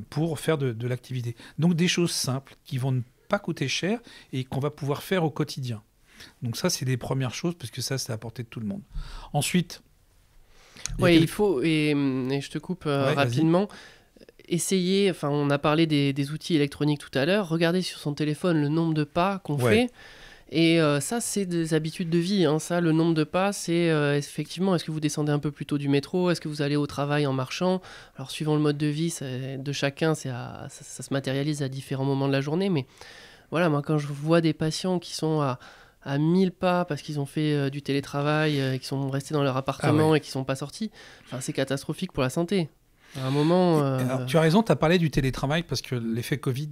pour faire de l'activité. Donc des choses simples qui vont ne pas coûter cher et qu'on va pouvoir faire au quotidien. Donc ça, c'est des premières choses, parce que ça, c'est à la portée de tout le monde. Ensuite... il faut, et je te coupe rapidement, essayer, on a parlé des outils électroniques tout à l'heure, regarder sur son téléphone le nombre de pas qu'on fait, Et ça, c'est des habitudes de vie, hein. Ça, le nombre de pas, c'est effectivement, est-ce que vous descendez un peu plus tôt du métro? Est-ce que vous allez au travail en marchant? Alors, suivant le mode de vie de chacun, ça se matérialise à différents moments de la journée. Mais voilà, moi, quand je vois des patients qui sont à 1000 pas parce qu'ils ont fait du télétravail, qui sont restés dans leur appartement et qui ne sont pas sortis, enfin, c'est catastrophique pour la santé. À un moment... Alors, tu as raison, tu as parlé du télétravail parce que l'effet Covid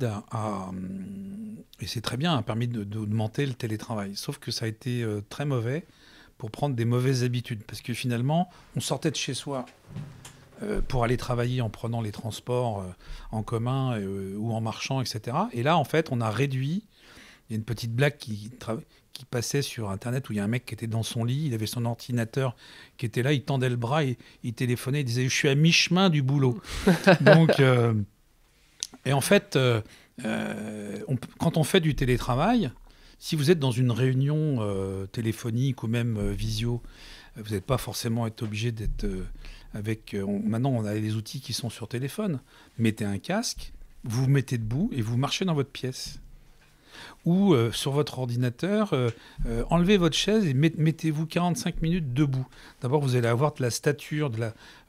et c'est très bien, a permis d'augmenter le télétravail. Sauf que ça a été très mauvais pour prendre des mauvaises habitudes. Parce que finalement, on sortait de chez soi pour aller travailler en prenant les transports en commun ou en marchant, etc. Et là, en fait, on a réduit. Il y a une petite blague qui passait sur Internet où il y a un mec qui était dans son lit, il avait son ordinateur qui était là, il tendait le bras, il téléphonait, il disait « je suis à mi-chemin du boulot ». Donc, et en fait, quand on fait du télétravail, si vous êtes dans une réunion téléphonique ou même visio, vous n'êtes pas forcément obligé d'être avec... maintenant, on a les outils qui sont sur téléphone. Mettez un casque, vous vous mettez debout et vous marchez dans votre pièce. Ou sur votre ordinateur, enlevez votre chaise et mettez-vous 45 minutes debout. D'abord, vous allez avoir de la stature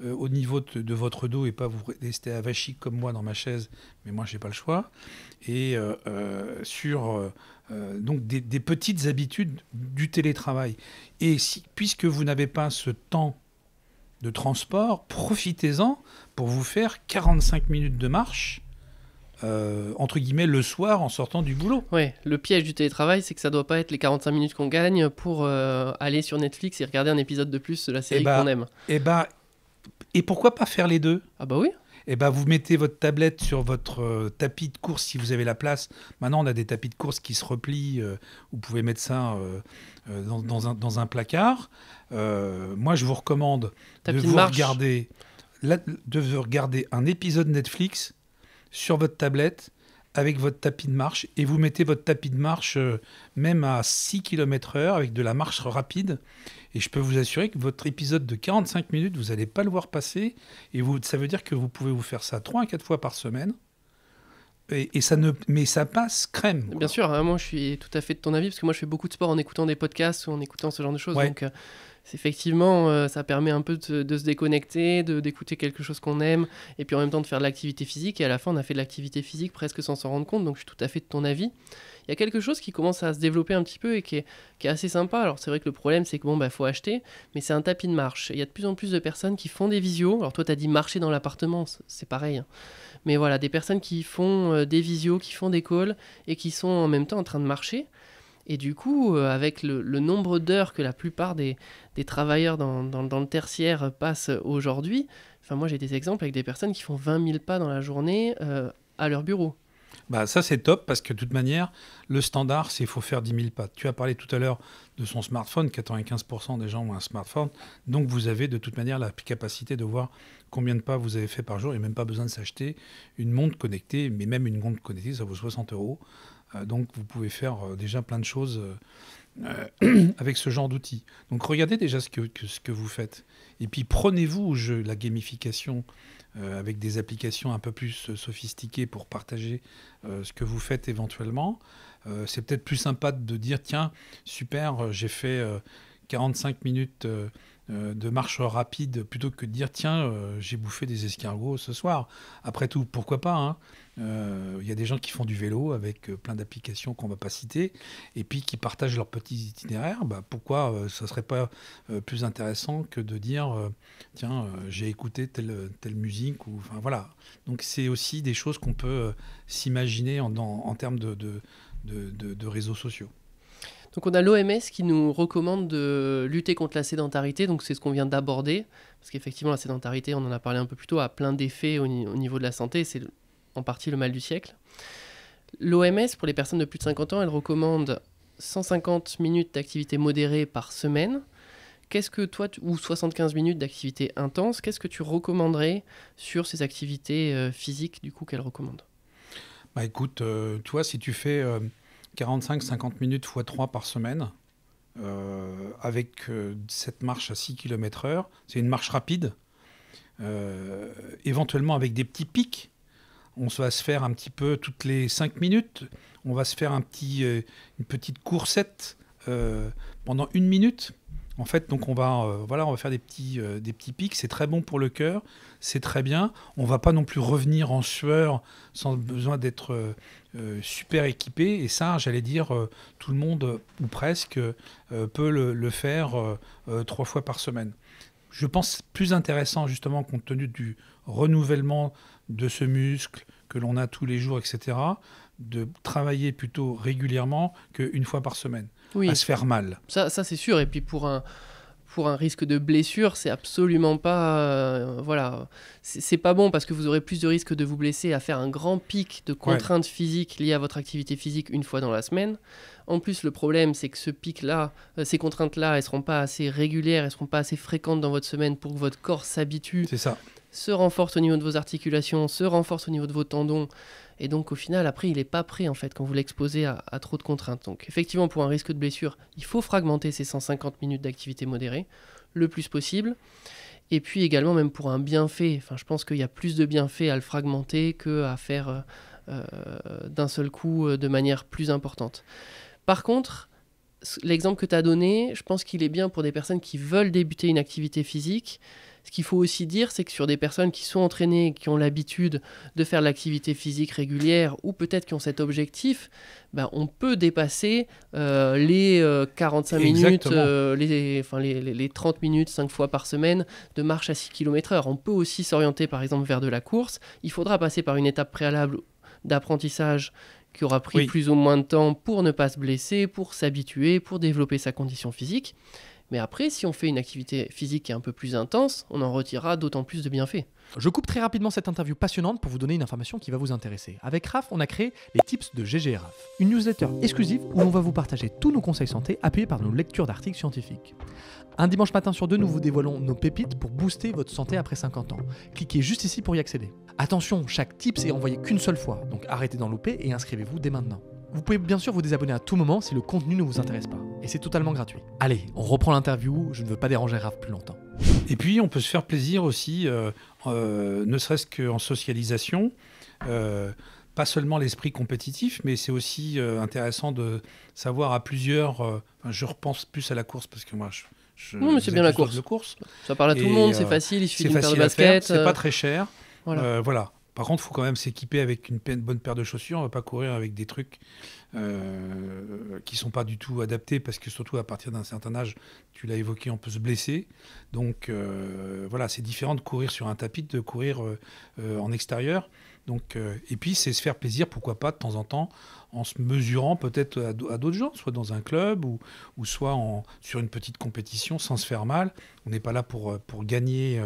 au niveau de votre dos et pas vous rester avachi comme moi dans ma chaise, mais moi, je n'ai pas le choix. Et donc des petites habitudes du télétravail. Et puisque vous n'avez pas ce temps de transport, profitez-en pour vous faire 45 minutes de marche entre guillemets, le soir en sortant du boulot. Ouais, le piège du télétravail, c'est que ça doit pas être les 45 minutes qu'on gagne pour aller sur Netflix et regarder un épisode de plus de la série qu'on aime. Et pourquoi pas faire les deux? Ah bah oui. Vous mettez votre tablette sur votre tapis de course si vous avez la place. Maintenant, on a des tapis de course qui se replient. Vous pouvez mettre ça dans un placard. Moi, je vous recommande de regarder un épisode Netflix sur votre tablette avec votre tapis de marche et vous mettez votre tapis de marche même à 6 km/h avec de la marche rapide et je peux vous assurer que votre épisode de 45 minutes, vous n'allez pas le voir passer et ça veut dire que vous pouvez vous faire ça 3 à 4 fois par semaine mais ça passe crème, quoi. Bien sûr, hein, moi je suis tout à fait de ton avis parce que moi je fais beaucoup de sport en écoutant des podcasts ou en écoutant ce genre de choses. Ouais. Donc effectivement, ça permet un peu de se déconnecter, d'écouter quelque chose qu'on aime, et puis en même temps de faire de l'activité physique. Et à la fin, on a fait de l'activité physique presque sans s'en rendre compte, donc je suis tout à fait de ton avis. Il y a quelque chose qui commence à se développer un petit peu et qui est assez sympa. Alors c'est vrai que le problème, c'est que faut acheter, mais c'est un tapis de marche. Il y a de plus en plus de personnes qui font des visios. Alors toi, tu as dit marcher dans l'appartement, c'est pareil, hein. Mais voilà, des personnes qui font des visios, qui font des calls, et qui sont en même temps en train de marcher. Et du coup, avec le nombre d'heures que la plupart des travailleurs dans le tertiaire passent aujourd'hui, moi j'ai des exemples avec des personnes qui font 20 000 pas dans la journée à leur bureau. Ça c'est top parce que de toute manière, le standard c'est qu'il faut faire 10 000 pas. Tu as parlé tout à l'heure de son smartphone, 95% des gens ont un smartphone, donc vous avez de toute manière la capacité de voir combien de pas vous avez fait par jour et même pas besoin de s'acheter une montre connectée, mais même une montre connectée ça vaut 60 €. Donc vous pouvez faire déjà plein de choses avec ce genre d'outils. Donc regardez déjà ce que vous faites. Et puis prenez-vous au jeu la gamification avec des applications un peu plus sophistiquées pour partager ce que vous faites éventuellement. C'est peut-être plus sympa de dire tiens, super, j'ai fait 45 minutes de marche rapide plutôt que de dire tiens, j'ai bouffé des escargots ce soir. Après tout, pourquoi pas, hein. Y a des gens qui font du vélo avec plein d'applications qu'on ne va pas citer et puis qui partagent leurs petits itinéraires. Pourquoi ça ne serait pas plus intéressant que de dire tiens, j'ai écouté telle musique ou, voilà. Donc c'est aussi des choses qu'on peut s'imaginer en termes de réseaux sociaux. Donc on a l'OMS qui nous recommande de lutter contre la sédentarité, donc c'est ce qu'on vient d'aborder, parce qu'effectivement la sédentarité, on en a parlé un peu plus tôt, a plein d'effets au niveau de la santé, c'est en partie le mal du siècle. L'OMS, pour les personnes de plus de 50 ans, elle recommande 150 minutes d'activité modérée par semaine. Qu'est-ce que toi, ou 75 minutes d'activité intense, qu'est-ce que tu recommanderais sur ces activités physiques du coup qu'elle recommande ? Écoute, toi si tu fais 45-50 minutes x 3 par semaine, avec cette marche à 6 km/h, c'est une marche rapide, éventuellement avec des petits pics. on va se faire un petit peu toutes les 5 minutes, on va se faire une petite coursette pendant 1 minute. En fait, donc on va faire des petits pics. C'est très bon pour le cœur, c'est très bien. On va pas non plus revenir en sueur sans besoin d'être super équipé. Et ça, j'allais dire, tout le monde ou presque peut le faire 3 fois par semaine. Je pense plus intéressant justement compte tenu du renouvellement de ce muscle que l'on a tous les jours, etc., de travailler plutôt régulièrement qu'une fois par semaine, à se faire mal. Ça c'est sûr. Et puis pour un risque de blessure, c'est absolument pas... c'est pas bon parce que vous aurez plus de risques de vous blesser à faire un grand pic de contraintes physiques liées à votre activité physique une fois dans la semaine. En plus, le problème, c'est que ce pic-là, ces contraintes-là, elles ne seront pas assez régulières, elles ne seront pas assez fréquentes dans votre semaine pour que votre corps s'habitue, se renforce au niveau de vos articulations, se renforce au niveau de vos tendons. Et donc, au final, après, il n'est pas prêt, en fait, quand vous l'exposez à trop de contraintes. Donc, effectivement, pour un risque de blessure, il faut fragmenter ces 150 minutes d'activité modérée le plus possible. Et puis, également, même pour un bienfait, je pense qu'il y a plus de bienfaits à le fragmenter qu'à faire d'un seul coup de manière plus importante. Par contre, l'exemple que tu as donné, je pense qu'il est bien pour des personnes qui veulent débuter une activité physique. Ce qu'il faut aussi dire, c'est que sur des personnes qui sont entraînées, qui ont l'habitude de faire de l'activité physique régulière ou peut-être qui ont cet objectif, on peut dépasser les 45 minutes, les 30 minutes 5 fois par semaine de marche à 6 km/h. On peut aussi s'orienter par exemple vers de la course. Il faudra passer par une étape préalable d'apprentissage qui aura pris plus ou moins de temps pour ne pas se blesser, pour s'habituer, pour développer sa condition physique. Mais après, si on fait une activité physique qui est un peu plus intense, on en retirera d'autant plus de bienfaits. Je coupe très rapidement cette interview passionnante pour vous donner une information qui va vous intéresser. Avec RAF, on a créé les tips de GG et RAF, une newsletter exclusive où l'on va vous partager tous nos conseils santé appuyés par nos lectures d'articles scientifiques. Un dimanche matin sur 2, nous vous dévoilons nos pépites pour booster votre santé après 50 ans. Cliquez juste ici pour y accéder. Attention, chaque tips est envoyé qu'une seule fois, donc arrêtez d'en louper et inscrivez-vous dès maintenant. Vous pouvez bien sûr vous désabonner à tout moment si le contenu ne vous intéresse pas. Et c'est totalement gratuit. Allez, on reprend l'interview, je ne veux pas déranger Raph plus longtemps. Et puis on peut se faire plaisir aussi, ne serait-ce qu'en socialisation. Pas seulement l'esprit compétitif, mais c'est aussi intéressant de savoir à plusieurs... je repense plus à la course parce que moi... Non, mais c'est bien la course. Ça parle à tout le monde, c'est facile, il suffit d'une paire de baskets. C'est pas très cher. Voilà. Par contre, il faut quand même s'équiper avec une bonne paire de chaussures. On ne va pas courir avec des trucs qui ne sont pas du tout adaptés parce que surtout à partir d'un certain âge, tu l'as évoqué, on peut se blesser. Donc c'est différent de courir sur un tapis, de courir en extérieur. Donc, et puis, c'est se faire plaisir, pourquoi pas, de temps en temps, en se mesurant peut-être à d'autres gens, soit dans un club ou soit sur une petite compétition sans se faire mal. On n'est pas là pour gagner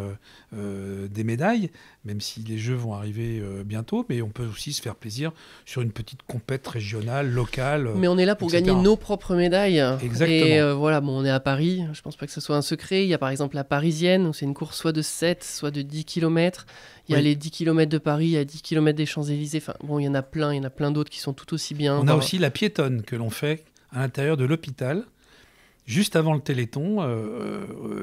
des médailles, même si les Jeux vont arriver bientôt, mais on peut aussi se faire plaisir sur une petite compète régionale, locale. Mais on est là pour gagner nos propres médailles. Exactement. Et on est à Paris, je ne pense pas que ce soit un secret. Il y a par exemple la Parisienne, où c'est une course soit de 7, soit de 10 km. Il y a les 10 km de Paris, il y a 10 km des Champs-Élysées. Il y en a plein d'autres qui sont tout aussi bien. On a aussi la piétonne que l'on fait à l'intérieur de l'hôpital, juste avant le Téléthon,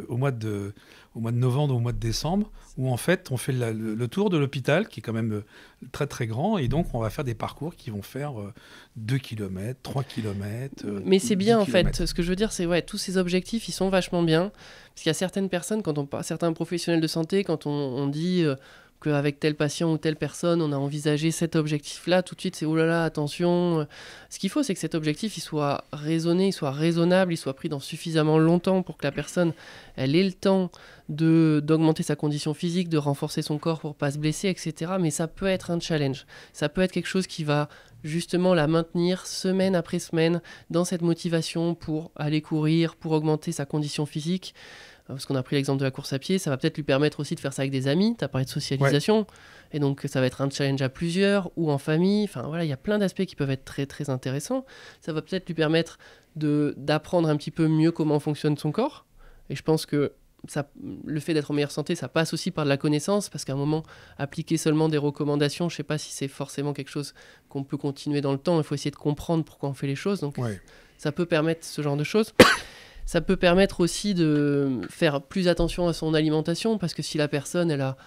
au mois de novembre ou au mois de décembre, où en fait on fait le tour de l'hôpital, qui est quand même très très grand, et donc on va faire des parcours qui vont faire 2 km, 3 km. Mais c'est bien en kilomètres. fait, ce que je veux dire c'est tous ces objectifs ils sont vachement bien, parce qu'il y a certaines personnes, certains professionnels de santé, quand on dit qu'avec tel patient ou telle personne, on a envisagé cet objectif-là, tout de suite c'est oh là là, attention. Ce qu'il faut, c'est que cet objectif, il soit raisonné, il soit raisonnable, il soit pris dans suffisamment longtemps pour que la personne, elle ait le temps d'augmenter sa condition physique, de renforcer son corps pour pas se blesser, etc. Mais ça peut être un challenge. Ça peut être quelque chose qui va justement la maintenir semaine après semaine dans cette motivation pour aller courir, pour augmenter sa condition physique. Parce qu'on a pris l'exemple de la course à pied, ça va peut-être lui permettre aussi de faire ça avec des amis. Tu as parlé de socialisation. Et donc, ça va être un challenge à plusieurs ou en famille. Il y a plein d'aspects qui peuvent être très, très intéressants. Ça va peut-être lui permettre d'apprendre un petit peu mieux comment fonctionne son corps. Et je pense que le fait d'être en meilleure santé, ça passe aussi par de la connaissance. Parce qu'à un moment, appliquer seulement des recommandations, je ne sais pas si c'est forcément quelque chose qu'on peut continuer dans le temps. Il faut essayer de comprendre pourquoi on fait les choses. Donc, ça peut permettre ce genre de choses. Ça peut permettre aussi de faire plus attention à son alimentation, parce que si la personne, elle a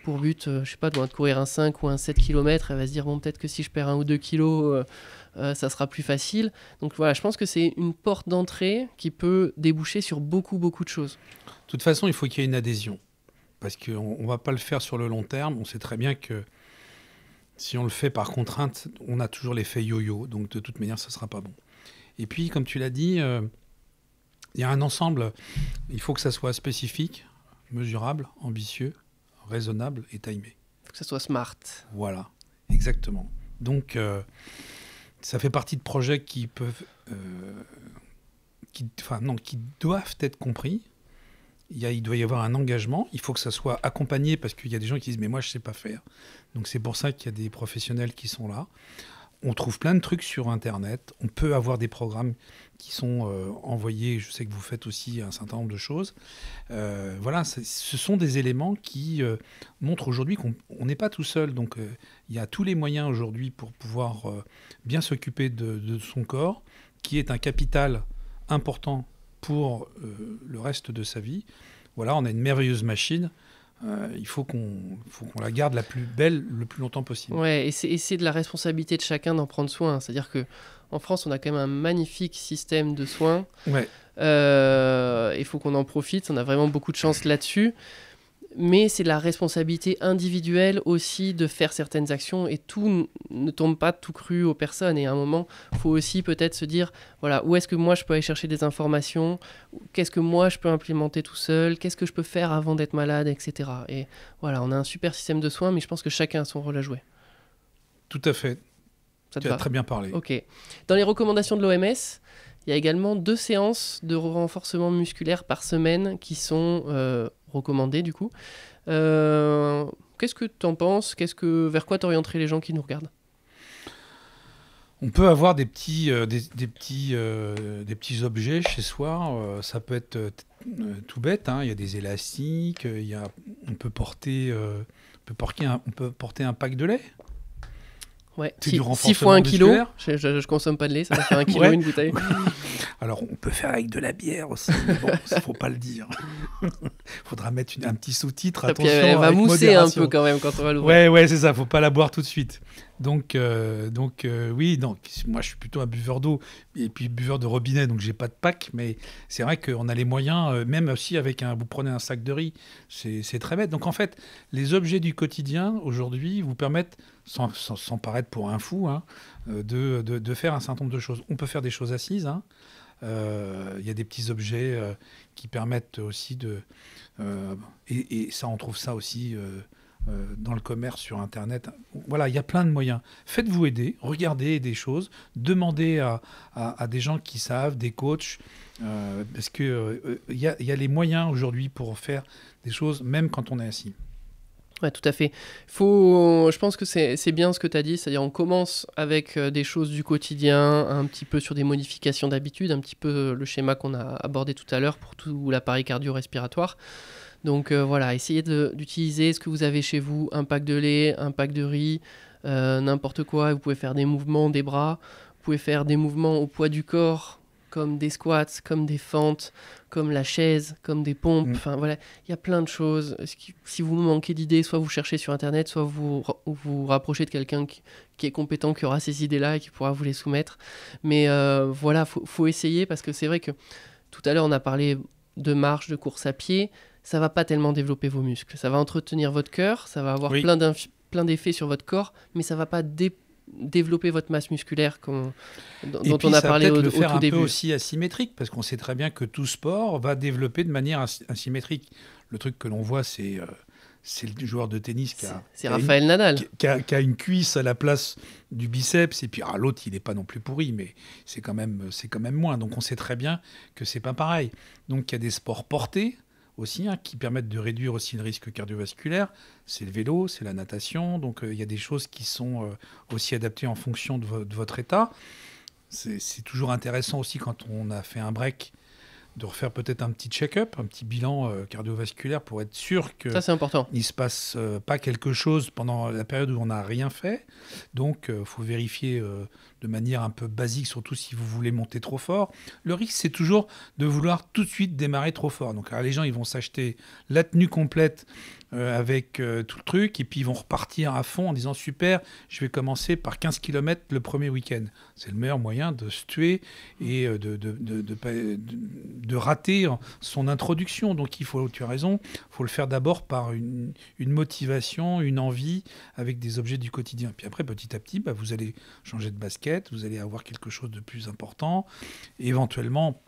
pour but, je sais pas, de courir un 5 ou un 7 km, elle va se dire, bon, peut-être que si je perds 1 ou 2 kilos, ça sera plus facile. Donc voilà, je pense que c'est une porte d'entrée qui peut déboucher sur beaucoup, beaucoup de choses. De toute façon, il faut qu'il y ait une adhésion. Parce qu'on ne va pas le faire sur le long terme. On sait très bien que si on le fait par contrainte, on a toujours l'effet yo-yo. Donc de toute manière, ce ne sera pas bon. Et puis, comme tu l'as dit, il y a un ensemble. Il faut que ça soit spécifique, mesurable, ambitieux, raisonnable et timé. Il faut que ça soit smart. Voilà, exactement. Donc, ça fait partie de projets qui peuvent... qui doivent être compris. Il doit y avoir un engagement, il faut que ça soit accompagné parce qu'il y a des gens qui disent « mais moi je ne sais pas faire ». Donc c'est pour ça qu'il y a des professionnels qui sont là. On trouve plein de trucs sur Internet, on peut avoir des programmes qui sont envoyés, je sais que vous faites aussi un certain nombre de choses. Voilà, ce sont des éléments qui montrent aujourd'hui qu'on n'est pas tout seul. Donc il y a tous les moyens aujourd'hui pour pouvoir bien s'occuper de son corps, qui est un capital important pour le reste de sa vie. Voilà, on a une merveilleuse machine. Il faut qu'on la garde la plus belle le plus longtemps possible. Ouais, et c'est de la responsabilité de chacun d'en prendre soin. C'est-à-dire que en France, on a quand même un magnifique système de soins. Ouais. Il faut qu'on en profite. On a vraiment beaucoup de chance là-dessus. Mais c'est la responsabilité individuelle aussi de faire certaines actions et tout ne tombe pas tout cru aux personnes. Et à un moment, il faut aussi peut-être se dire, voilà, où est-ce que moi je peux aller chercher des informations, qu'est-ce que moi je peux implémenter tout seul, qu'est-ce que je peux faire avant d'être malade, etc. Et voilà, on a un super système de soins, mais je pense que chacun a son rôle à jouer. Tout à fait. Ça te Tu as va ? très bien parlé. Ok. Dans les recommandations de l'OMS, il y a également 2 séances de renforcement musculaire par semaine qui sont recommandées du coup. Qu'est-ce que tu en penses ? Vers quoi t'orienterais les gens qui nous regardent ? On peut avoir des petits objets chez soi. Ça peut être tout bête. Hein. Il y a des élastiques. On peut porter un pack de lait. Ouais, C'est du 6 renforcement fois 1 kilo. musculaire. Je consomme pas de lait, ça va faire 1 kilo Ouais. une bouteille. Alors, on peut faire avec de la bière aussi. Mais bon, ça, faut pas le dire. Faudra mettre un petit sous-titre. Et puis Attention, elle va avec mousser modération. un peu quand même quand on va l'ouvrir. Ouais, c'est ça. Faut pas la boire tout de suite. Donc, oui, non. Moi, je suis plutôt un buveur d'eau et puis buveur de robinet, donc j'ai pas de pack. Mais c'est vrai qu'on a les moyens, même aussi avec vous prenez un sac de riz, c'est très bête. Donc, en fait, les objets du quotidien aujourd'hui vous permettent, sans paraître pour un fou, hein, de faire un certain nombre de choses. On peut faire des choses assises. Hein. Y a des petits objets qui permettent aussi et ça, on trouve ça aussi dans le commerce sur Internet. Voilà, il y a plein de moyens. Faites-vous aider, regardez des choses, demandez à des gens qui savent, des coachs, parce qu'il y a les moyens aujourd'hui pour faire des choses, même quand on est assis. Ouais, tout à fait. Je pense que c'est bien ce que tu as dit, c'est-à-dire on commence avec des choses du quotidien, un petit peu sur des modifications d'habitude, un petit peu le schéma qu'on a abordé tout à l'heure pour tout l'appareil cardio-respiratoire. Donc voilà, essayez d'utiliser ce que vous avez chez vous, un pack de lait, un pack de riz, n'importe quoi. Vous pouvez faire des mouvements des bras, vous pouvez faire des mouvements au poids du corps, comme des squats, comme des fentes, comme la chaise, comme des pompes. Enfin voilà, il y a plein de choses. Si vous manquez d'idées, soit vous cherchez sur Internet, soit vous rapprochez de quelqu'un qui est compétent, qui aura ces idées-là et qui pourra vous les soumettre. Mais voilà, faut essayer parce que c'est vrai que tout à l'heure, on a parlé de marche, de course à pied. Ça va pas tellement développer vos muscles. Ça va entretenir votre cœur, ça va avoir plein d'effets sur votre corps, mais ça va pas développer votre masse musculaire dont on a parlé au tout début. Et puis ça peut le faire un peu aussi asymétrique, parce qu'on sait très bien que tout sport va développer de manière asymétrique. Le truc que l'on voit, c'est le joueur de tennis c'est Rafael Nadal qui a une cuisse à la place du biceps, et puis l'autre, il n'est pas non plus pourri, mais c'est quand même moins. Donc on sait très bien que c'est pas pareil. Donc il y a des sports portés aussi, hein, qui permettent de réduire aussi le risque cardiovasculaire. C'est le vélo, c'est la natation. Donc, il y a des choses qui sont aussi adaptées en fonction de votre état. C'est toujours intéressant aussi quand on a fait un break de refaire peut-être un petit check-up, un petit bilan cardiovasculaire pour être sûr que ça, c'est important. Il ne se passe pas quelque chose pendant la période où on n'a rien fait. Donc, il faut vérifier de manière un peu basique, surtout si vous voulez monter trop fort. Le risque, c'est toujours de vouloir tout de suite démarrer trop fort. Donc, les gens, ils vont s'acheter la tenue complète avec tout le truc, et puis ils vont repartir à fond en disant super, je vais commencer par 15 km le premier week-end. C'est le meilleur moyen de se tuer et de rater son introduction. Donc tu as raison, il faut le faire d'abord par une motivation, une envie, avec des objets du quotidien. Puis après, petit à petit, vous allez changer de basket, vous allez avoir quelque chose de plus important, et éventuellement,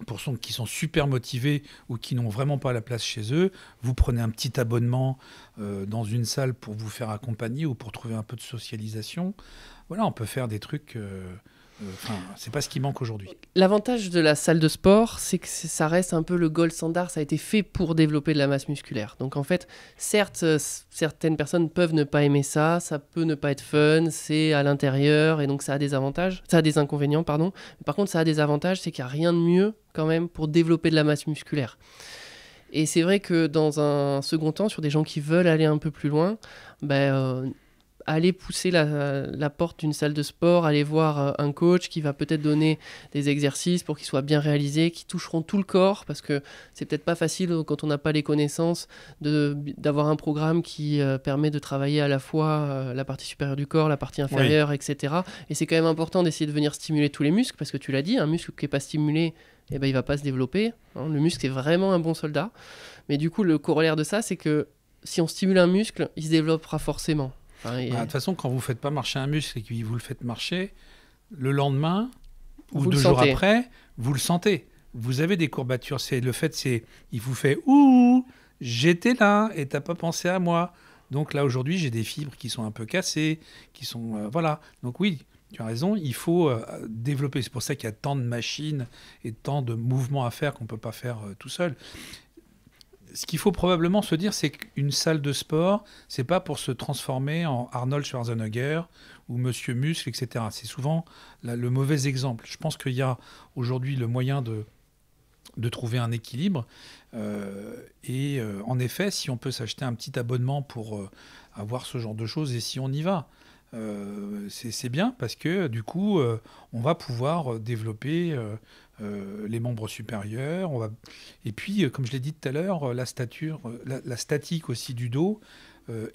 pour ceux qui sont super motivés ou qui n'ont vraiment pas la place chez eux, vous prenez un petit abonnement dans une salle pour vous faire accompagner ou pour trouver un peu de socialisation. Voilà, on peut faire des trucs... c'est pas ce qui manque aujourd'hui. L'avantage de la salle de sport, c'est que ça reste un peu le gold standard. Ça a été fait pour développer de la masse musculaire. Donc en fait, certes, certaines personnes peuvent ne pas aimer ça. Ça peut ne pas être fun. C'est à l'intérieur et donc ça a des avantages. Ça a des inconvénients, pardon. Mais par contre, ça a des avantages. C'est qu'il n'y a rien de mieux quand même pour développer de la masse musculaire. Et c'est vrai que dans un second temps, sur des gens qui veulent aller un peu plus loin, aller pousser la porte d'une salle de sport, aller voir un coach qui va peut-être donner des exercices pour qu'ils soient bien réalisés, qui toucheront tout le corps, parce que c'est peut-être pas facile quand on n'a pas les connaissances d'avoir un programme qui permet de travailler à la fois la partie supérieure du corps, la partie inférieure, oui, etc. Et c'est quand même important d'essayer de venir stimuler tous les muscles, parce que tu l'as dit, un muscle qui n'est pas stimulé, il ne va pas se développer. Hein. Le muscle est vraiment un bon soldat. Mais du coup, le corollaire de ça, c'est que si on stimule un muscle, il se développera forcément. De toute façon, quand vous ne faites pas marcher un muscle et que vous le faites marcher, le lendemain ou 2 jours après, vous le sentez. Vous avez des courbatures. Il vous fait « Ouh, j'étais là et tu n'as pas pensé à moi ». Donc là, aujourd'hui, j'ai des fibres qui sont un peu cassées, qui sont... voilà. Donc oui, tu as raison, il faut développer. C'est pour ça qu'il y a tant de machines et tant de mouvements à faire qu'on ne peut pas faire tout seul. Ce qu'il faut probablement se dire, c'est qu'une salle de sport, c'est pas pour se transformer en Arnold Schwarzenegger ou Monsieur Muscle, etc. C'est souvent le mauvais exemple. Je pense qu'il y a aujourd'hui le moyen de trouver un équilibre. En effet, si on peut s'acheter un petit abonnement pour avoir ce genre de choses, et si on y va, c'est bien parce que du coup, on va pouvoir développer les membres supérieurs. Et puis, comme je l'ai dit tout à l'heure, la statique aussi du dos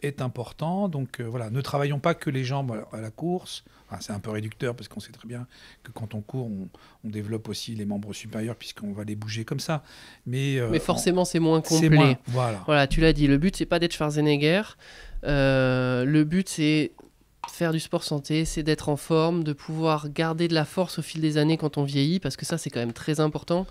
est important. Donc voilà, ne travaillons pas que les jambes à la course. Enfin, c'est un peu réducteur parce qu'on sait très bien que quand on court, on développe aussi les membres supérieurs puisqu'on va les bouger comme ça. Mais forcément, c'est moins complet. Voilà, tu l'as dit, le but, c'est pas d'être Schwarzenegger. Le but, c'est faire du sport santé, c'est d'être en forme, de pouvoir garder de la force au fil des années quand on vieillit, parce que ça, c'est quand même très important.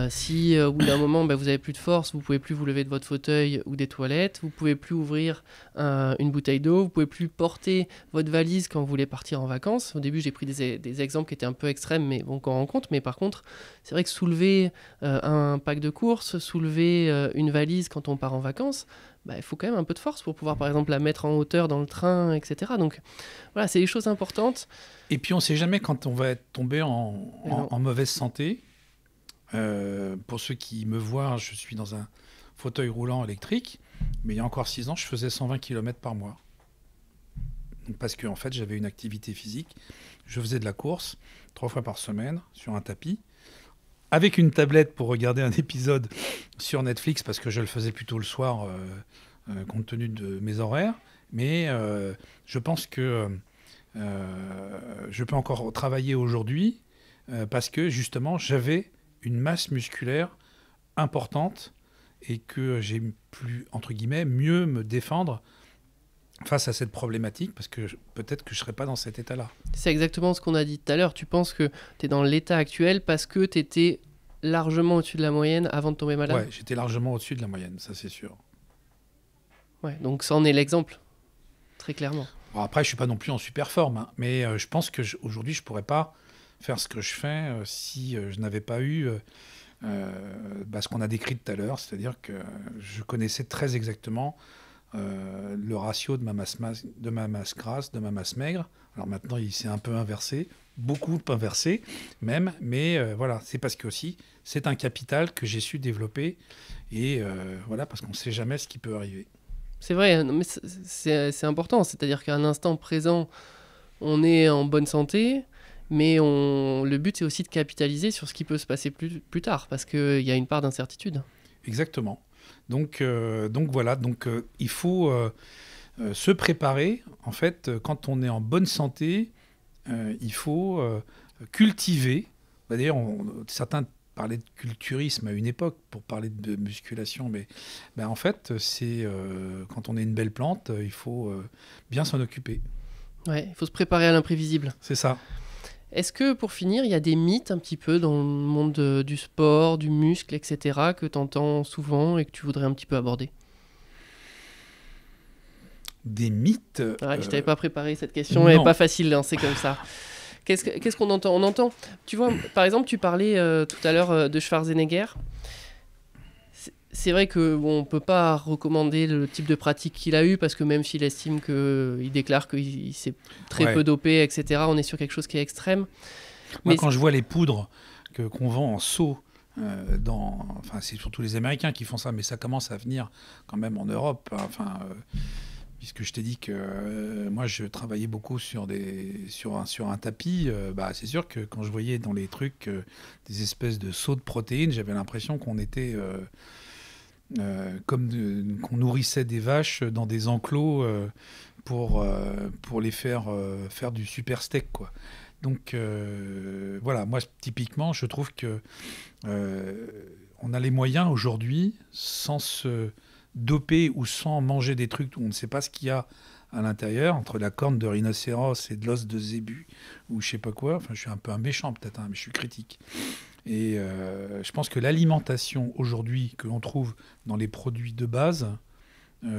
Si au bout d'un moment, vous n'avez plus de force, vous ne pouvez plus vous lever de votre fauteuil ou des toilettes, vous ne pouvez plus ouvrir une bouteille d'eau, vous ne pouvez plus porter votre valise quand vous voulez partir en vacances. Au début, j'ai pris des exemples qui étaient un peu extrêmes, mais bon, qu'on rencontre. Mais par contre, c'est vrai que soulever un pack de courses, soulever une valise quand on part en vacances, il faut quand même un peu de force pour pouvoir, par exemple, la mettre en hauteur dans le train, etc. Donc voilà, c'est des choses importantes. Et puis, on ne sait jamais quand on va être tombé en mauvaise santé. Pour ceux qui me voient, je suis dans un fauteuil roulant électrique, mais il y a encore 6 ans, je faisais 120 km par mois. Donc, parce qu'en fait, j'avais une activité physique. Je faisais de la course 3 fois par semaine sur un tapis, avec une tablette pour regarder un épisode sur Netflix, parce que je le faisais plutôt le soir, compte tenu de mes horaires. Mais je pense que je peux encore travailler aujourd'hui, parce que justement, j'avais une masse musculaire importante et que j'ai pu, entre guillemets, mieux me défendre face à cette problématique, parce que peut-être que je ne serais pas dans cet état-là. C'est exactement ce qu'on a dit tout à l'heure. Tu penses que tu es dans l'état actuel parce que tu étais largement au-dessus de la moyenne avant de tomber malade ? Ouais, j'étais largement au-dessus de la moyenne, ça c'est sûr. Ouais, donc ça en est l'exemple, très clairement. Bon, après, je ne suis pas non plus en super forme, hein, mais je pense qu'aujourd'hui, je ne pourrais pas faire ce que je fais si je n'avais pas eu ce qu'on a décrit tout à l'heure, c'est-à-dire que je connaissais très exactement le ratio de ma masse grasse, de ma masse maigre. Alors maintenant, il s'est un peu inversé, beaucoup inversé même, mais voilà, c'est parce que aussi, c'est un capital que j'ai su développer, et voilà, parce qu'on ne sait jamais ce qui peut arriver. C'est vrai, mais c'est important, c'est-à-dire qu'à un instant présent, on est en bonne santé, mais le but, c'est aussi de capitaliser sur ce qui peut se passer plus tard, parce qu'il y a une part d'incertitude. Exactement. Donc voilà, il faut se préparer. En fait, quand on est en bonne santé, il faut cultiver. D'ailleurs, certains parlaient de culturisme à une époque pour parler de musculation, mais en fait, c'est quand on est une belle plante, il faut bien s'en occuper. Ouais, il faut se préparer à l'imprévisible. C'est ça. Est-ce que, pour finir, il y a des mythes un petit peu dans le monde du sport, du muscle, etc., que tu entends souvent et que tu voudrais un petit peu aborder? Des mythes. Ouais, je t'avais pas préparé cette question, elle n'est pas facile, hein, c'est comme ça. Qu'est-ce qu'on entend? On entend, tu vois, par exemple, tu parlais tout à l'heure de Schwarzenegger. C'est vrai que on peut pas recommander le type de pratique qu'il a eu, parce que même s'il estime il déclare qu'il s'est très peu dopé, etc., on est sur quelque chose qui est extrême. Moi, quand je vois les poudres qu'on vend en seau, enfin, c'est surtout les Américains qui font ça, mais ça commence à venir quand même en Europe. Enfin, puisque je t'ai dit que moi, je travaillais beaucoup sur un tapis, c'est sûr que quand je voyais dans les trucs des espèces de seaux de protéines, j'avais l'impression qu'on était... qu'on nourrissait des vaches dans des enclos pour les faire du super steak, quoi. Donc voilà, moi typiquement, je trouve que on a les moyens aujourd'hui, sans se doper ou sans manger des trucs où on ne sait pas ce qu'il y a à l'intérieur, entre la corne de rhinocéros et de l'os de zébu ou je sais pas quoi. Enfin, je suis un peu un méchant peut-être, hein, mais je suis critique. Et je pense que l'alimentation aujourd'hui que l'on trouve dans les produits de base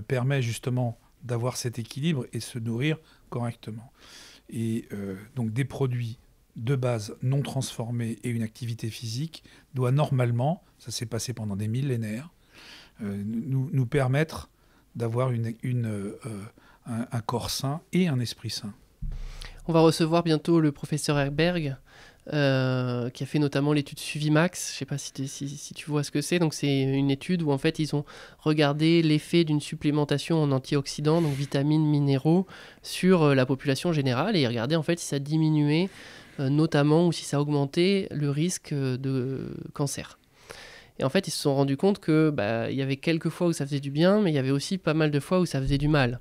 permet justement d'avoir cet équilibre et se nourrir correctement. Et donc des produits de base non transformés et une activité physique doit normalement, ça s'est passé pendant des millénaires, nous permettre d'avoir un corps sain et un esprit sain. On va recevoir bientôt le professeur Herberg, qui a fait notamment l'étude Suvimax. Je ne sais pas si tu vois ce que c'est. Donc c'est une étude où en fait ils ont regardé l'effet d'une supplémentation en antioxydants, donc vitamines, minéraux, sur la population générale, et ils regardaient en fait si ça diminuait notamment ou si ça augmentait le risque de cancer. Et en fait ils se sont rendus compte que il y avait quelques fois où ça faisait du bien, mais il y avait aussi pas mal de fois où ça faisait du mal.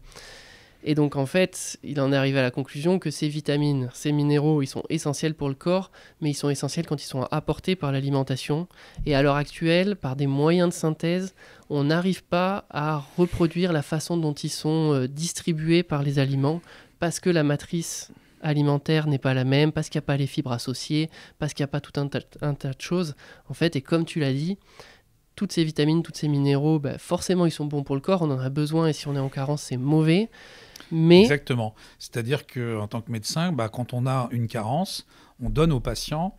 Et donc en fait, il en est arrivé à la conclusion que ces vitamines, ces minéraux, ils sont essentiels pour le corps, mais ils sont essentiels quand ils sont apportés par l'alimentation. Et à l'heure actuelle, par des moyens de synthèse, on n'arrive pas à reproduire la façon dont ils sont distribués par les aliments, parce que la matrice alimentaire n'est pas la même, parce qu'il n'y a pas les fibres associées, parce qu'il n'y a pas tout un tas de choses. En fait, et comme tu l'as dit, toutes ces vitamines, tous ces minéraux, forcément, ils sont bons pour le corps, on en a besoin, et si on est en carence, c'est mauvais. Mais... Exactement. C'est-à-dire qu'en tant que médecin, quand on a une carence, on donne au patient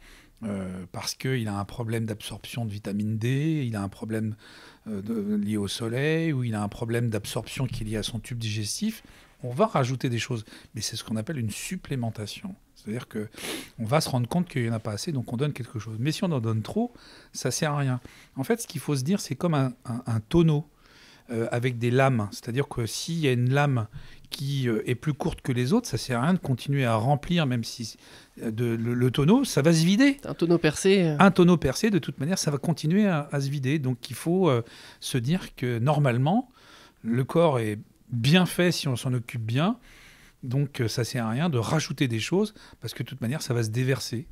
parce qu'il a un problème d'absorption de vitamine D, il a un problème lié au soleil, ou il a un problème d'absorption qui est lié à son tube digestif. On va rajouter des choses, mais c'est ce qu'on appelle une supplémentation. C'est-à-dire qu'on va se rendre compte qu'il n'y en a pas assez, donc on donne quelque chose. Mais si on en donne trop, ça ne sert à rien. En fait, ce qu'il faut se dire, c'est comme un tonneau avec des lames. C'est-à-dire que s'il y a une lame qui est plus courte que les autres, ça ne sert à rien de continuer à remplir, même si le tonneau, ça va se vider. Un tonneau percé. Un tonneau percé, de toute manière, ça va continuer à se vider. Donc il faut se dire que normalement, le corps est bien fait si on s'en occupe bien. Donc ça ne sert à rien de rajouter des choses, parce que de toute manière, ça va se déverser.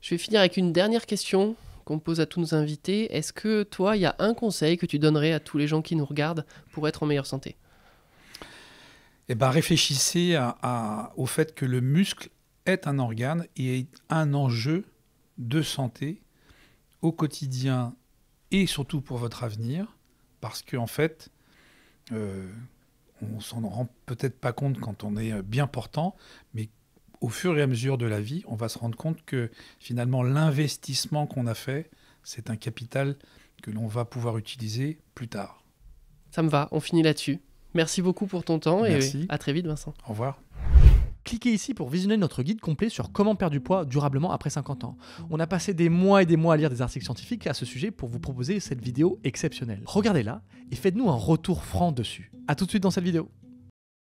Je vais finir avec une dernière question qu'on pose à tous nos invités. Est-ce que toi, il y a un conseil que tu donnerais à tous les gens qui nous regardent pour être en meilleure santé ? Réfléchissez au fait que le muscle est un organe et est un enjeu de santé au quotidien et surtout pour votre avenir, parce qu'en fait, on s'en rend peut-être pas compte quand on est bien portant, mais au fur et à mesure de la vie, on va se rendre compte que finalement l'investissement qu'on a fait, c'est un capital que l'on va pouvoir utiliser plus tard. Ça me va, on finit là-dessus. Merci beaucoup pour ton temps. Merci. Et à très vite, Vincent. Au revoir. Cliquez ici pour visionner notre guide complet sur comment perdre du poids durablement après 50 ans. On a passé des mois et des mois à lire des articles scientifiques à ce sujet pour vous proposer cette vidéo exceptionnelle. Regardez-la et faites-nous un retour franc dessus. A tout de suite dans cette vidéo.